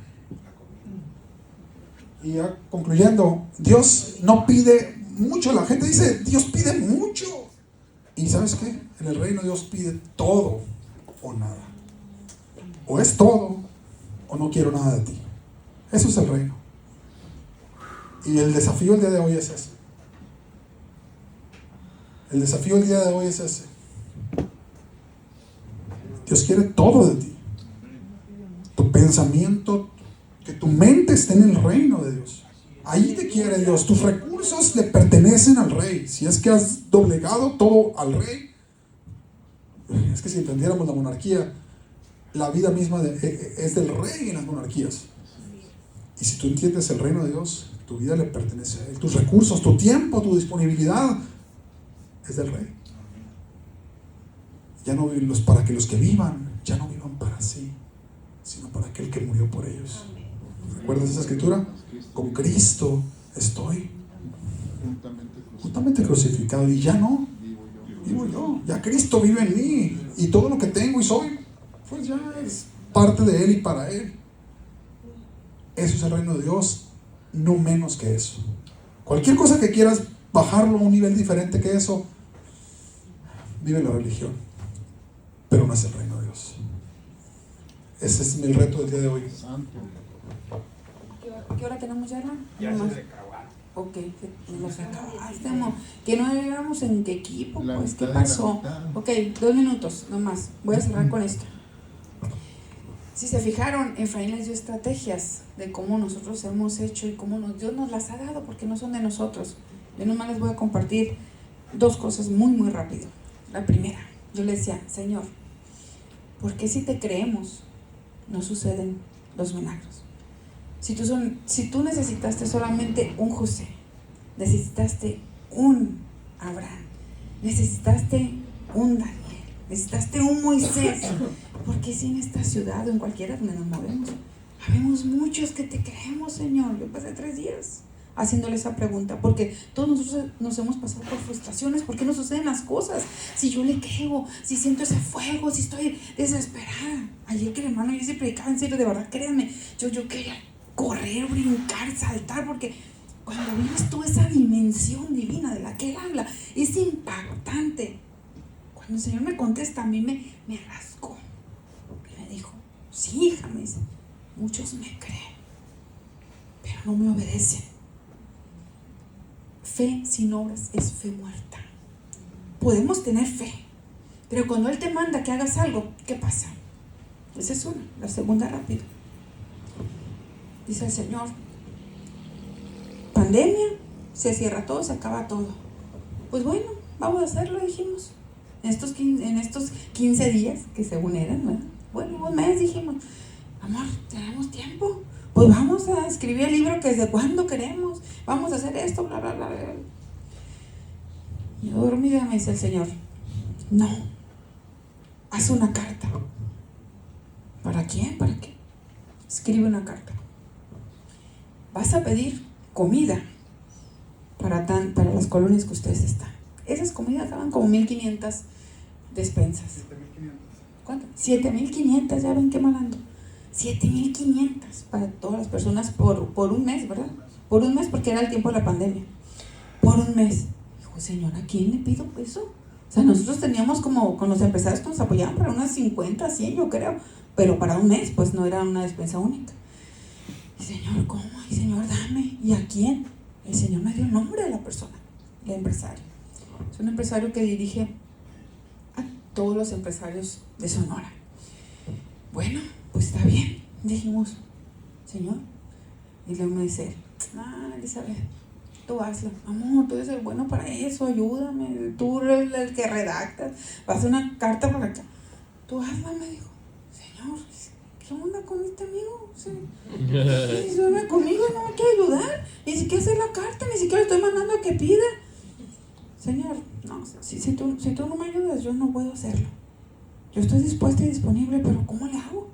Y ya concluyendo, Dios no pide mucho. La gente dice: Dios pide mucho. ¿Y sabes qué? En el reino Dios pide todo o nada. O es todo o no quiero nada de ti. Eso es el reino. Y el desafío el día de hoy es ese. El desafío el día de hoy es ese. Dios quiere todo de ti. Tu pensamiento, que tu mente esté en el reino de Dios. Ahí te quiere Dios. Tus recursos le pertenecen al rey. Si es que has doblegado todo al rey, es que si entendiéramos la monarquía, la vida misma es del rey en las monarquías. Y si tú entiendes el reino de Dios, tu vida le pertenece a él. Tus recursos, tu tiempo, tu disponibilidad es del rey. Ya no para que los que vivan, ya no vivan para sí, sino para aquel que murió por ellos. ¿Recuerdas esa escritura? Con Cristo estoy juntamente crucificado, y ya no vivo yo, ya Cristo vive en mí, y todo lo que tengo y soy, pues ya es parte de Él y para Él. Eso es el reino de Dios, no menos que eso. Cualquier cosa que quieras bajarlo a un nivel diferente que eso, vive la religión, pero no es el reino de Dios. Ese es mi reto del día de hoy. ¿Qué hora tenemos ya, hermano? Ya se le acabaron. Ok, nos acabaste, que no llegamos en qué equipo, pues, ¿qué pasó? Ok, 2 minutos, nomás, voy a cerrar con esto. Si se fijaron, Efraín les dio estrategias de cómo nosotros hemos hecho y cómo Dios nos las ha dado, porque no son de nosotros. Yo nomás les voy a compartir 2 cosas muy, muy rápido. La primera, yo le decía: Señor, ¿por qué si te creemos no suceden los milagros? Si tú necesitaste solamente un José, necesitaste un Abraham, necesitaste un Daniel, necesitaste un Moisés, porque si en esta ciudad o en cualquiera donde nos movemos, habemos muchos que te creemos, Señor. Yo pasé 3 días haciéndole esa pregunta, porque todos nosotros nos hemos pasado por frustraciones. ¿Por qué nos suceden las cosas? Si yo le creo, si siento ese fuego, si estoy desesperada. Ayer que el hermano yo se predicaba, en serio, de verdad, créanme, yo quería correr, brincar, saltar, porque cuando vienes tú esa dimensión divina de la que él habla, es impactante. Cuando el Señor me contesta, a mí me rascó y me dijo: sí, hija, me dice, muchos me creen, pero no me obedecen. Fe sin obras es fe muerta. Podemos tener fe, pero cuando Él te manda que hagas algo, ¿qué pasa? Esa es una. La segunda, rápido. Dice el Señor: pandemia, se cierra todo, se acaba todo. Pues bueno, vamos a hacerlo, dijimos. En estos 15 días, que según eran, ¿verdad? Bueno, un mes, dijimos: amor, tenemos tiempo, pues vamos a escribir el libro que desde cuándo queremos, vamos a hacer esto, bla, bla, bla, bla. Y yo dormida me dice el Señor: no, haz una carta. ¿Para quién? ¿Para qué? Escribe una carta. Vas a pedir comida para las colonias que ustedes están. Esas comidas daban como 1,500 despensas. 7,500. ¿Cuánto? 7,500, ya ven qué mal ando. 7,500 para todas las personas por un mes, ¿verdad? Por un mes, porque era el tiempo de la pandemia. Por un mes. Dijo: Señor, ¿a quién le pido eso? O sea, nosotros teníamos como con los empresarios que nos apoyaban para unas 50, 100, yo creo, pero para un mes, pues no era una despensa única. Y Señor, ¿cómo? Y Señor, dame. ¿Y a quién? El Señor me dio el nombre de la persona, el empresario. Es un empresario que dirige a todos los empresarios de Sonora. Bueno, pues está bien, dijimos: Señor. Y luego me dice: Elizabeth, tú hazlo, amor, tú eres el bueno para eso, ayúdame, tú eres el que redacta, vas a hacer una carta para acá, tú hazla, me dijo. Señor, ¿qué onda con este amigo? Si viene conmigo, no me quiere ayudar, ni siquiera hacer la carta, ni siquiera le estoy mandando a que pida. Señor, no, si tú no me ayudas, yo no puedo hacerlo. Yo estoy dispuesta y disponible, pero ¿cómo le hago?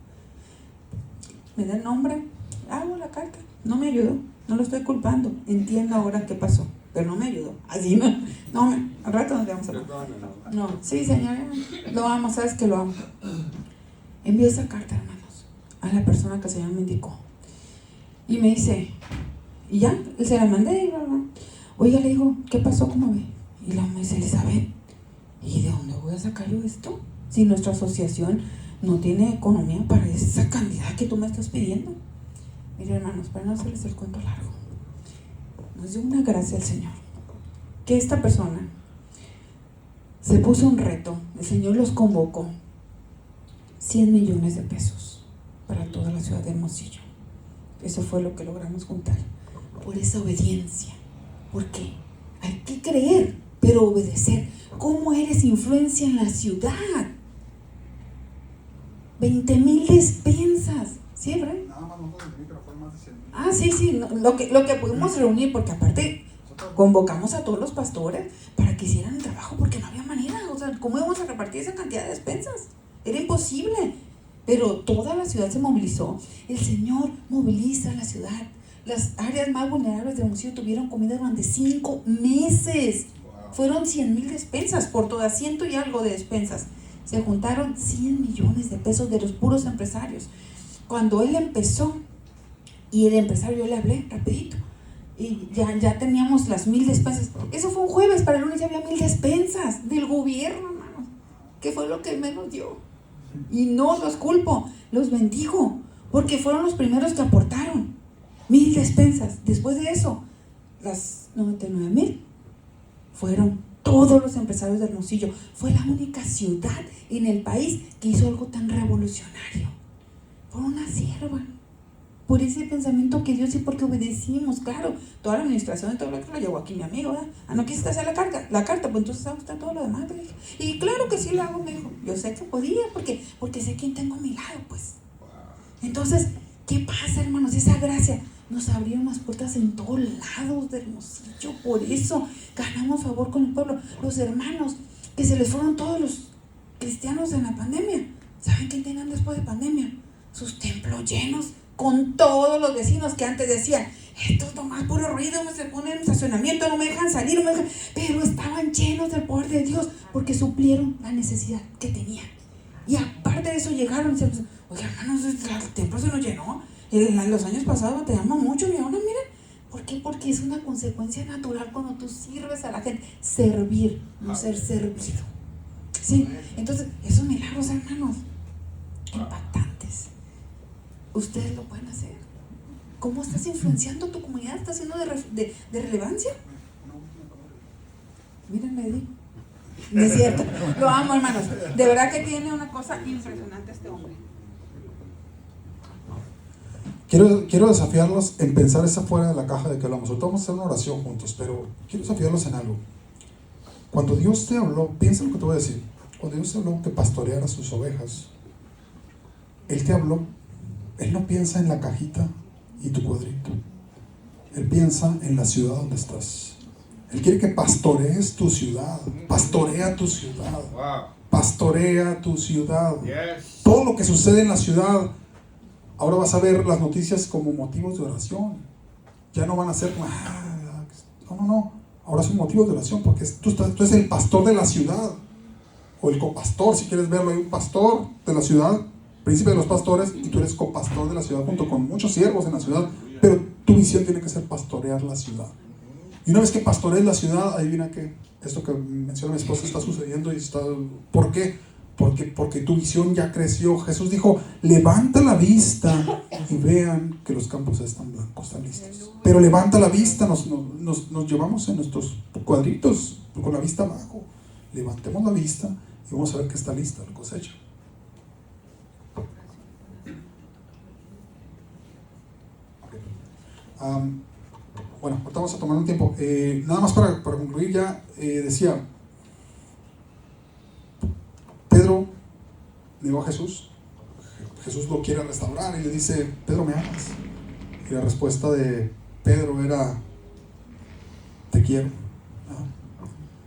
Me da el nombre, hago la carta. No me ayudó, no lo estoy culpando. Entiendo ahora qué pasó, pero no me ayudó. Así no, al rato nos vamos a hablar. No, sí, Señor, lo amo, sabes que lo amo. Envié esa carta, hermanos, a la persona que el Señor me indicó. Y me dice, y ya, se la mandé, y bla, bla. Oiga, le digo, ¿qué pasó? ¿Cómo ve? Y luego me dice: Elizabeth, ¿y de dónde voy a sacar yo esto? Si nuestra asociación no tiene economía para esa cantidad que tú me estás pidiendo. Mire, hermanos, para no hacerles el cuento largo, nos dio una gracia el Señor, que esta persona se puso un reto. El Señor los convocó: 100 millones de pesos para toda la ciudad de Hermosillo. Eso fue lo que logramos juntar por esa obediencia. Porque hay que creer, pero obedecer. ¿Cómo eres influencia en la ciudad? 20,000 despensas. ¿Sí, verdad? Nada más no fue de mí, pero fue más de 100,000. Sí, lo que pudimos reunir, porque aparte convocamos a todos los pastores para que hicieran el trabajo, porque no había manera. O sea, ¿cómo íbamos a repartir esa cantidad de despensas? Era imposible. Pero toda la ciudad se movilizó. El Señor moviliza la ciudad. Las áreas más vulnerables de Hermosillo tuvieron comida durante 5 meses. Wow. Fueron 100,000 despensas, por todas 100 y algo de despensas. Se juntaron 100 millones de pesos de los puros empresarios. Cuando él empezó, y el empresario, yo le hablé rapidito, y ya teníamos las 1,000 despensas. Eso fue un jueves, para el lunes ya había 1,000 despensas del gobierno, hermano, que fue lo que menos dio. Y no los culpo, los bendigo, porque fueron los primeros que aportaron 1,000 despensas. Después de eso, las 99,000 fueron todos los empresarios de Hermosillo. Fue la única ciudad en el país que hizo algo tan revolucionario. Por una sierva, por ese pensamiento que Dios, y porque obedecimos. Claro, toda la administración y todo lo que lo llevó aquí mi amigo, ¿verdad? No quisiste hacer la carta, pues entonces hago todo lo demás. Le dije, y claro que sí lo hago, me dijo. Yo sé que podía, porque sé quién tengo a mi lado, pues. Entonces, ¿Qué pasa, hermanos? Esa gracia nos abrió unas puertas en todos lados de Hermosillo. Por eso ganamos favor con el pueblo. Los hermanos que se les fueron todos los cristianos en la pandemia, ¿saben qué tenían después de pandemia? Sus templos llenos, con todos los vecinos que antes decían: esto es nomás puro ruido, me se ponen en estacionamiento, no me dejan salir, pero estaban llenos del poder de Dios porque suplieron la necesidad que tenían. Y aparte de eso llegaron y dijeron: oye, hermanos, el templo se nos llenó, en los años pasados batallamos mucho y ahora miren. ¿Por qué? Porque es una consecuencia natural cuando tú sirves a la gente. Servir, no ser servido. ¿Sí? Entonces, esos milagros, hermanos, impactantes. Ustedes lo pueden hacer. ¿Cómo estás influenciando tu comunidad? ¿Estás siendo de relevancia? Mírenme, Di. No es cierto. Lo amo, hermanos. De verdad que tiene una cosa impresionante este hombre. Quiero desafiarlos en pensar esa fuera de la caja de que hablamos. Ahorita vamos a hacer una oración juntos, pero quiero desafiarlos en algo. Cuando Dios te habló, piensa lo que te voy a decir. Cuando Dios te habló que pastoreara sus ovejas, Él te habló. Él no piensa en la cajita y tu cuadrito. Él piensa en la ciudad donde estás. Él quiere que pastorees tu ciudad. Pastorea tu ciudad. Pastorea tu ciudad. Todo lo que sucede en la ciudad, ahora vas a ver las noticias como motivos de oración. Ya no van a ser, no. Ahora son motivos de oración porque tú eres el pastor de la ciudad. O el copastor, si quieres verlo. Hay un pastor de la ciudad, príncipe de los pastores, y tú eres copastor de la ciudad junto con muchos siervos en la ciudad. Pero tu visión tiene que ser pastorear la ciudad. Y una vez que pastorees la ciudad, adivina que esto que menciona mi esposa está sucediendo y está... ¿Por qué? Porque tu visión ya creció. Jesús dijo: levanta la vista y vean que los campos están blancos, están listos. Pero levanta la vista, nos llevamos en nuestros cuadritos con la vista abajo. Levantemos la vista y vamos a ver que está lista la cosecha. Bueno, ahorita vamos a tomar un tiempo. Nada más para concluir ya, decía, Pedro negó a Jesús. Jesús lo quiere restaurar y le dice: Pedro, ¿me amas? Y la respuesta de Pedro era: te quiero.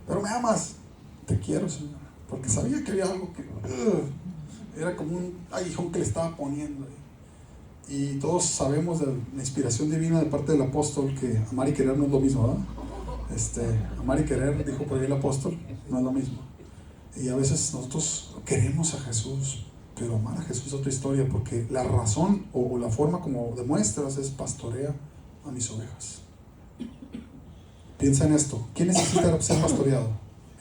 Pero ¿me amas? Te quiero, Señor. Porque sabía que había algo que era como un aguijón que le estaba poniendo ahí. Y todos sabemos de la inspiración divina de parte del apóstol que amar y querer no es lo mismo, ¿verdad? Amar y querer, dijo por ahí el apóstol, no es lo mismo. Y a veces nosotros queremos a Jesús, pero amar a Jesús es otra historia, porque la razón o la forma como demuestras es: pastorea a mis ovejas. Piensa en esto: ¿quién necesita ser pastoreado?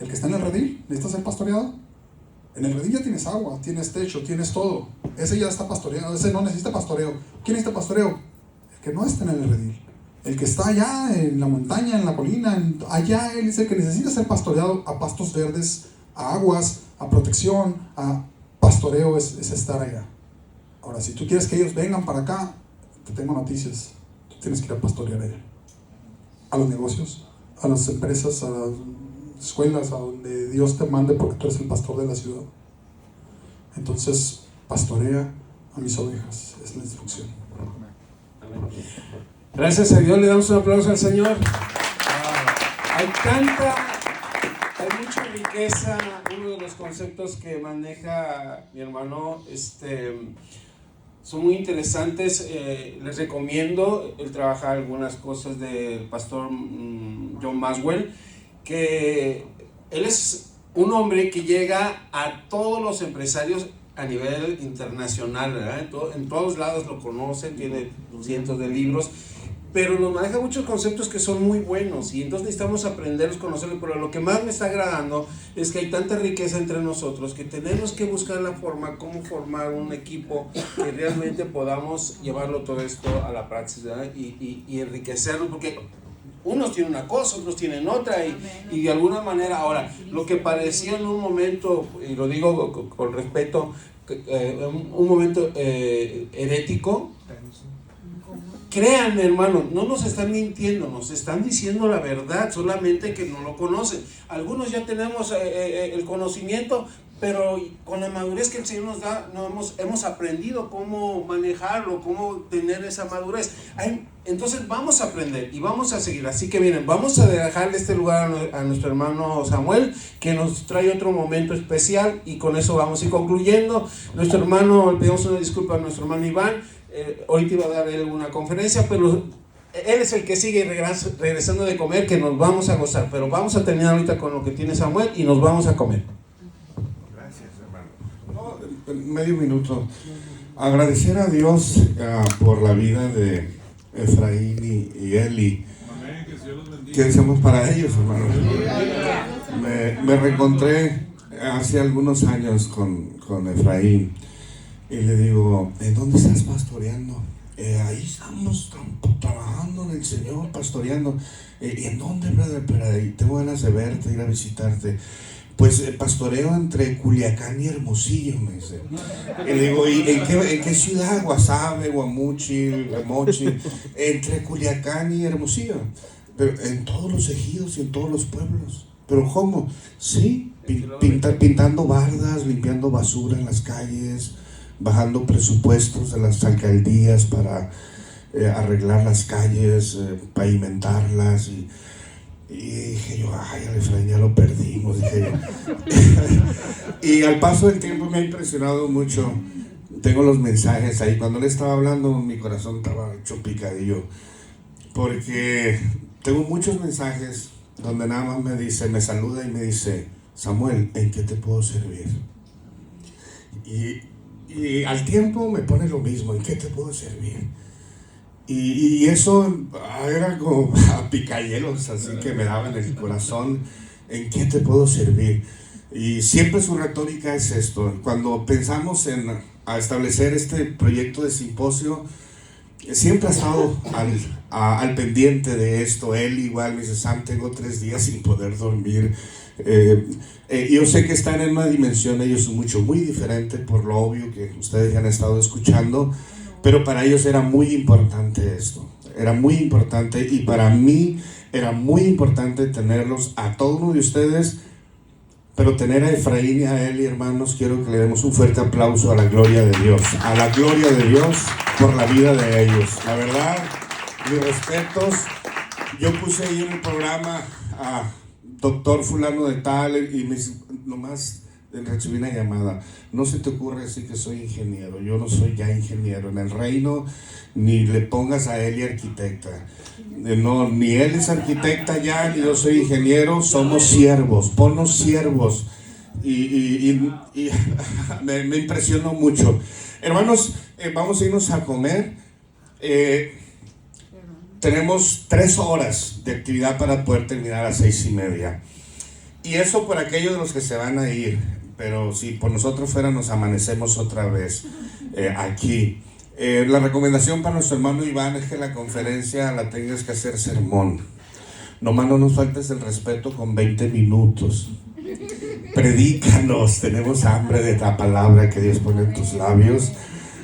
¿El que está en el redil necesita ser pastoreado? En el redil ya tienes agua, tienes techo, tienes todo. Ese ya está pastoreado, ese no necesita pastoreo. ¿Quién necesita pastoreo? El que no está en el redil. El que está allá en la montaña, en la colina, allá él es el que necesita ser pastoreado a pastos verdes, a aguas, a protección, a pastoreo es estar allá. Ahora, si tú quieres que ellos vengan para acá, te tengo noticias. Tú tienes que ir a pastorear allá. A los negocios, a las empresas, a las escuelas, a donde Dios te mande, porque tú eres el pastor de la ciudad. Entonces, pastorea a mis ovejas, es la instrucción. Gracias a Dios, le damos un aplauso al Señor. Hay mucha riqueza. Uno de los conceptos que maneja mi hermano son muy interesantes. Les recomiendo el trabajar algunas cosas del pastor John Maxwell, que él es un hombre que llega a todos los empresarios a nivel internacional, ¿verdad? En todos lados lo conocen, tiene cientos de libros, pero nos maneja muchos conceptos que son muy buenos, y entonces necesitamos aprenderlos, conocerlos. Pero lo que más me está agradando es que hay tanta riqueza entre nosotros que tenemos que buscar la forma, cómo formar un equipo que realmente podamos llevarlo todo esto a la práctica, ¿verdad? Y enriquecerlo, porque unos tienen una cosa, otros tienen otra, y de alguna manera, ahora, lo que parecía en un momento, y lo digo con respeto, un momento herético, créanme, hermano, no nos están mintiendo, nos están diciendo la verdad, solamente que no lo conocen. Algunos ya tenemos el conocimiento, pero con la madurez que el Señor nos da, hemos aprendido cómo manejarlo, cómo tener esa madurez. Entonces vamos a aprender y vamos a seguir. Así que miren, vamos a dejarle este lugar a nuestro hermano Samuel, que nos trae otro momento especial, y con eso vamos a ir concluyendo. Nuestro hermano, le pedimos una disculpa a nuestro hermano Iván, ahorita iba a dar él una conferencia, pero él es el que sigue regresando de comer, que nos vamos a gozar. Pero vamos a terminar ahorita con lo que tiene Samuel y nos vamos a comer. Medio minuto. Agradecer a Dios por la vida de Efraín y Eli. ¿Qué hacemos para ellos, hermano? Me reencontré hace algunos años con Efraín y le digo, ¿en dónde estás pastoreando? Ahí estamos trabajando en el Señor, pastoreando. ¿Y en dónde, brother? Pero ahí tengo ganas de verte, ir a visitarte. Pues pastoreo entre Culiacán y Hermosillo, me dice. Y le digo, ¿y en qué ciudad? Guasave, Guamuchi, Mochi. Entre Culiacán y Hermosillo. Pero en todos los ejidos y en todos los pueblos. ¿Pero cómo? Sí, pintando bardas, limpiando basura en las calles, bajando presupuestos de las alcaldías para arreglar las calles, pavimentarlas. Y dije yo, ay, al Efraín ya lo perdimos, dije yo. Y al paso del tiempo me ha impresionado mucho. Tengo los mensajes ahí. Cuando él estaba hablando, mi corazón estaba hecho picadillo. Porque tengo muchos mensajes donde nada más me saluda y me dice, Samuel, ¿en qué te puedo servir? Y al tiempo me pone lo mismo, ¿en qué te puedo servir? Y eso era como a picayelos, así que me daba en el corazón, ¿en qué te puedo servir? Y siempre su retórica es esto. Cuando pensamos a establecer este proyecto de simposio, siempre ha estado al pendiente de esto. Él igual me dice, Sam, tengo 3 días sin poder dormir. Yo sé que están en una dimensión ellos muy diferente, por lo obvio que ustedes ya han estado escuchando. Pero para ellos era muy importante esto, era muy importante, y para mí era muy importante tenerlos a todos uno de ustedes, pero tener a Efraín y a Eli, hermanos, quiero que le demos un fuerte aplauso a la gloria de Dios por la vida de ellos. La verdad, mis respetos. Yo puse ahí en el programa a doctor fulano de tal y nomás recibí una llamada. No se te ocurre decir que soy ingeniero. Yo no soy ya ingeniero en el reino, ni le pongas a Eli arquitecta. No, ni él es arquitecta ya, ni yo soy ingeniero. Somos siervos, ponnos siervos. Y me impresionó mucho. Hermanos, vamos a irnos a comer. Tenemos 3 horas de actividad para poder terminar a las 6:30. Y eso por aquellos de los que se van a ir. Pero si por nosotros fuera, nos amanecemos otra vez aquí. La recomendación para nuestro hermano Iván es que la conferencia la tengas que hacer sermón. Nomás no nos faltes el respeto con 20 minutos. Predícanos, tenemos hambre de la palabra que Dios pone en tus labios.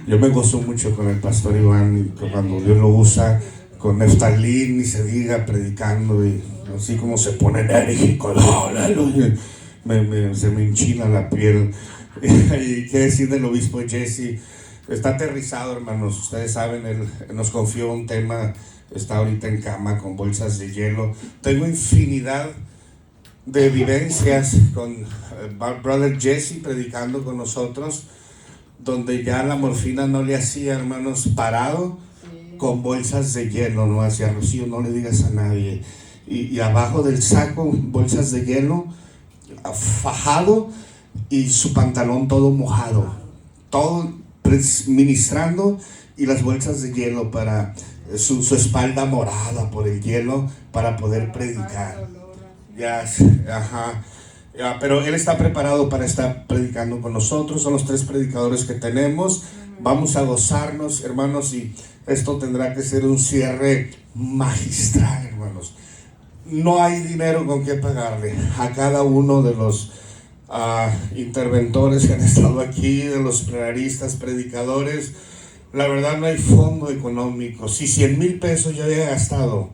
Yo me gozo mucho con el pastor Iván, cuando Dios lo usa, con Neftalí, ni se diga, predicando, y así como se pone enérgico, se me enchina la piel. Y qué decir del obispo Jesse, está aterrizado, hermanos. Ustedes saben, él nos confió un tema, está ahorita en cama con bolsas de hielo. Tengo infinidad de vivencias con brother Jesse predicando con nosotros, donde ya la morfina no le hacía, hermanos, parado con bolsas de hielo, no hacía Rocío, no le digas a nadie. Y abajo del saco, bolsas de hielo, fajado, y su pantalón todo mojado, todo ministrando, y las bolsas de hielo para su espalda morada por el hielo para poder predicar. Pero él está preparado para estar predicando con nosotros. Son los 3 predicadores que tenemos. Vamos a gozarnos, hermanos, y esto tendrá que ser un cierre magistral, hermanos. No hay dinero con qué pagarle a cada uno de los interventores que han estado aquí, de los plenaristas, predicadores. La verdad, no hay fondo económico. Si 100,000 pesos yo había gastado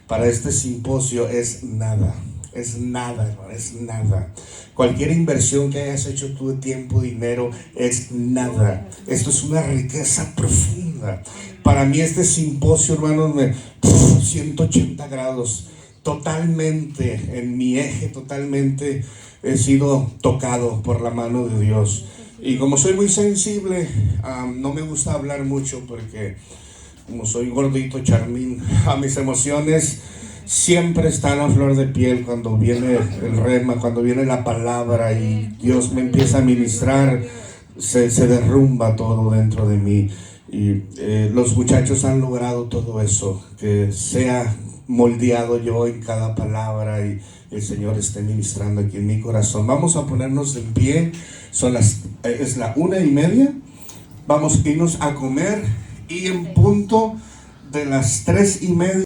para este simposio, es nada es nada, hermano, es nada. Cualquier inversión que hayas hecho tú de tiempo, dinero, es nada. Esto es una riqueza profunda. Para mí este simposio, hermanos, 180 grados, totalmente en mi eje, totalmente he sido tocado por la mano de Dios. Y como soy muy sensible, no me gusta hablar mucho porque como soy gordito, charmín, a mis emociones siempre están a flor de piel cuando viene el rema, cuando viene la palabra y Dios me empieza a ministrar, se derrumba todo dentro de mí. Y los muchachos han logrado todo eso, que sea moldeado yo en cada palabra y el Señor esté ministrando aquí en mi corazón. Vamos a ponernos en pie, es la 1:30, vamos a irnos a comer y en punto de las 3:30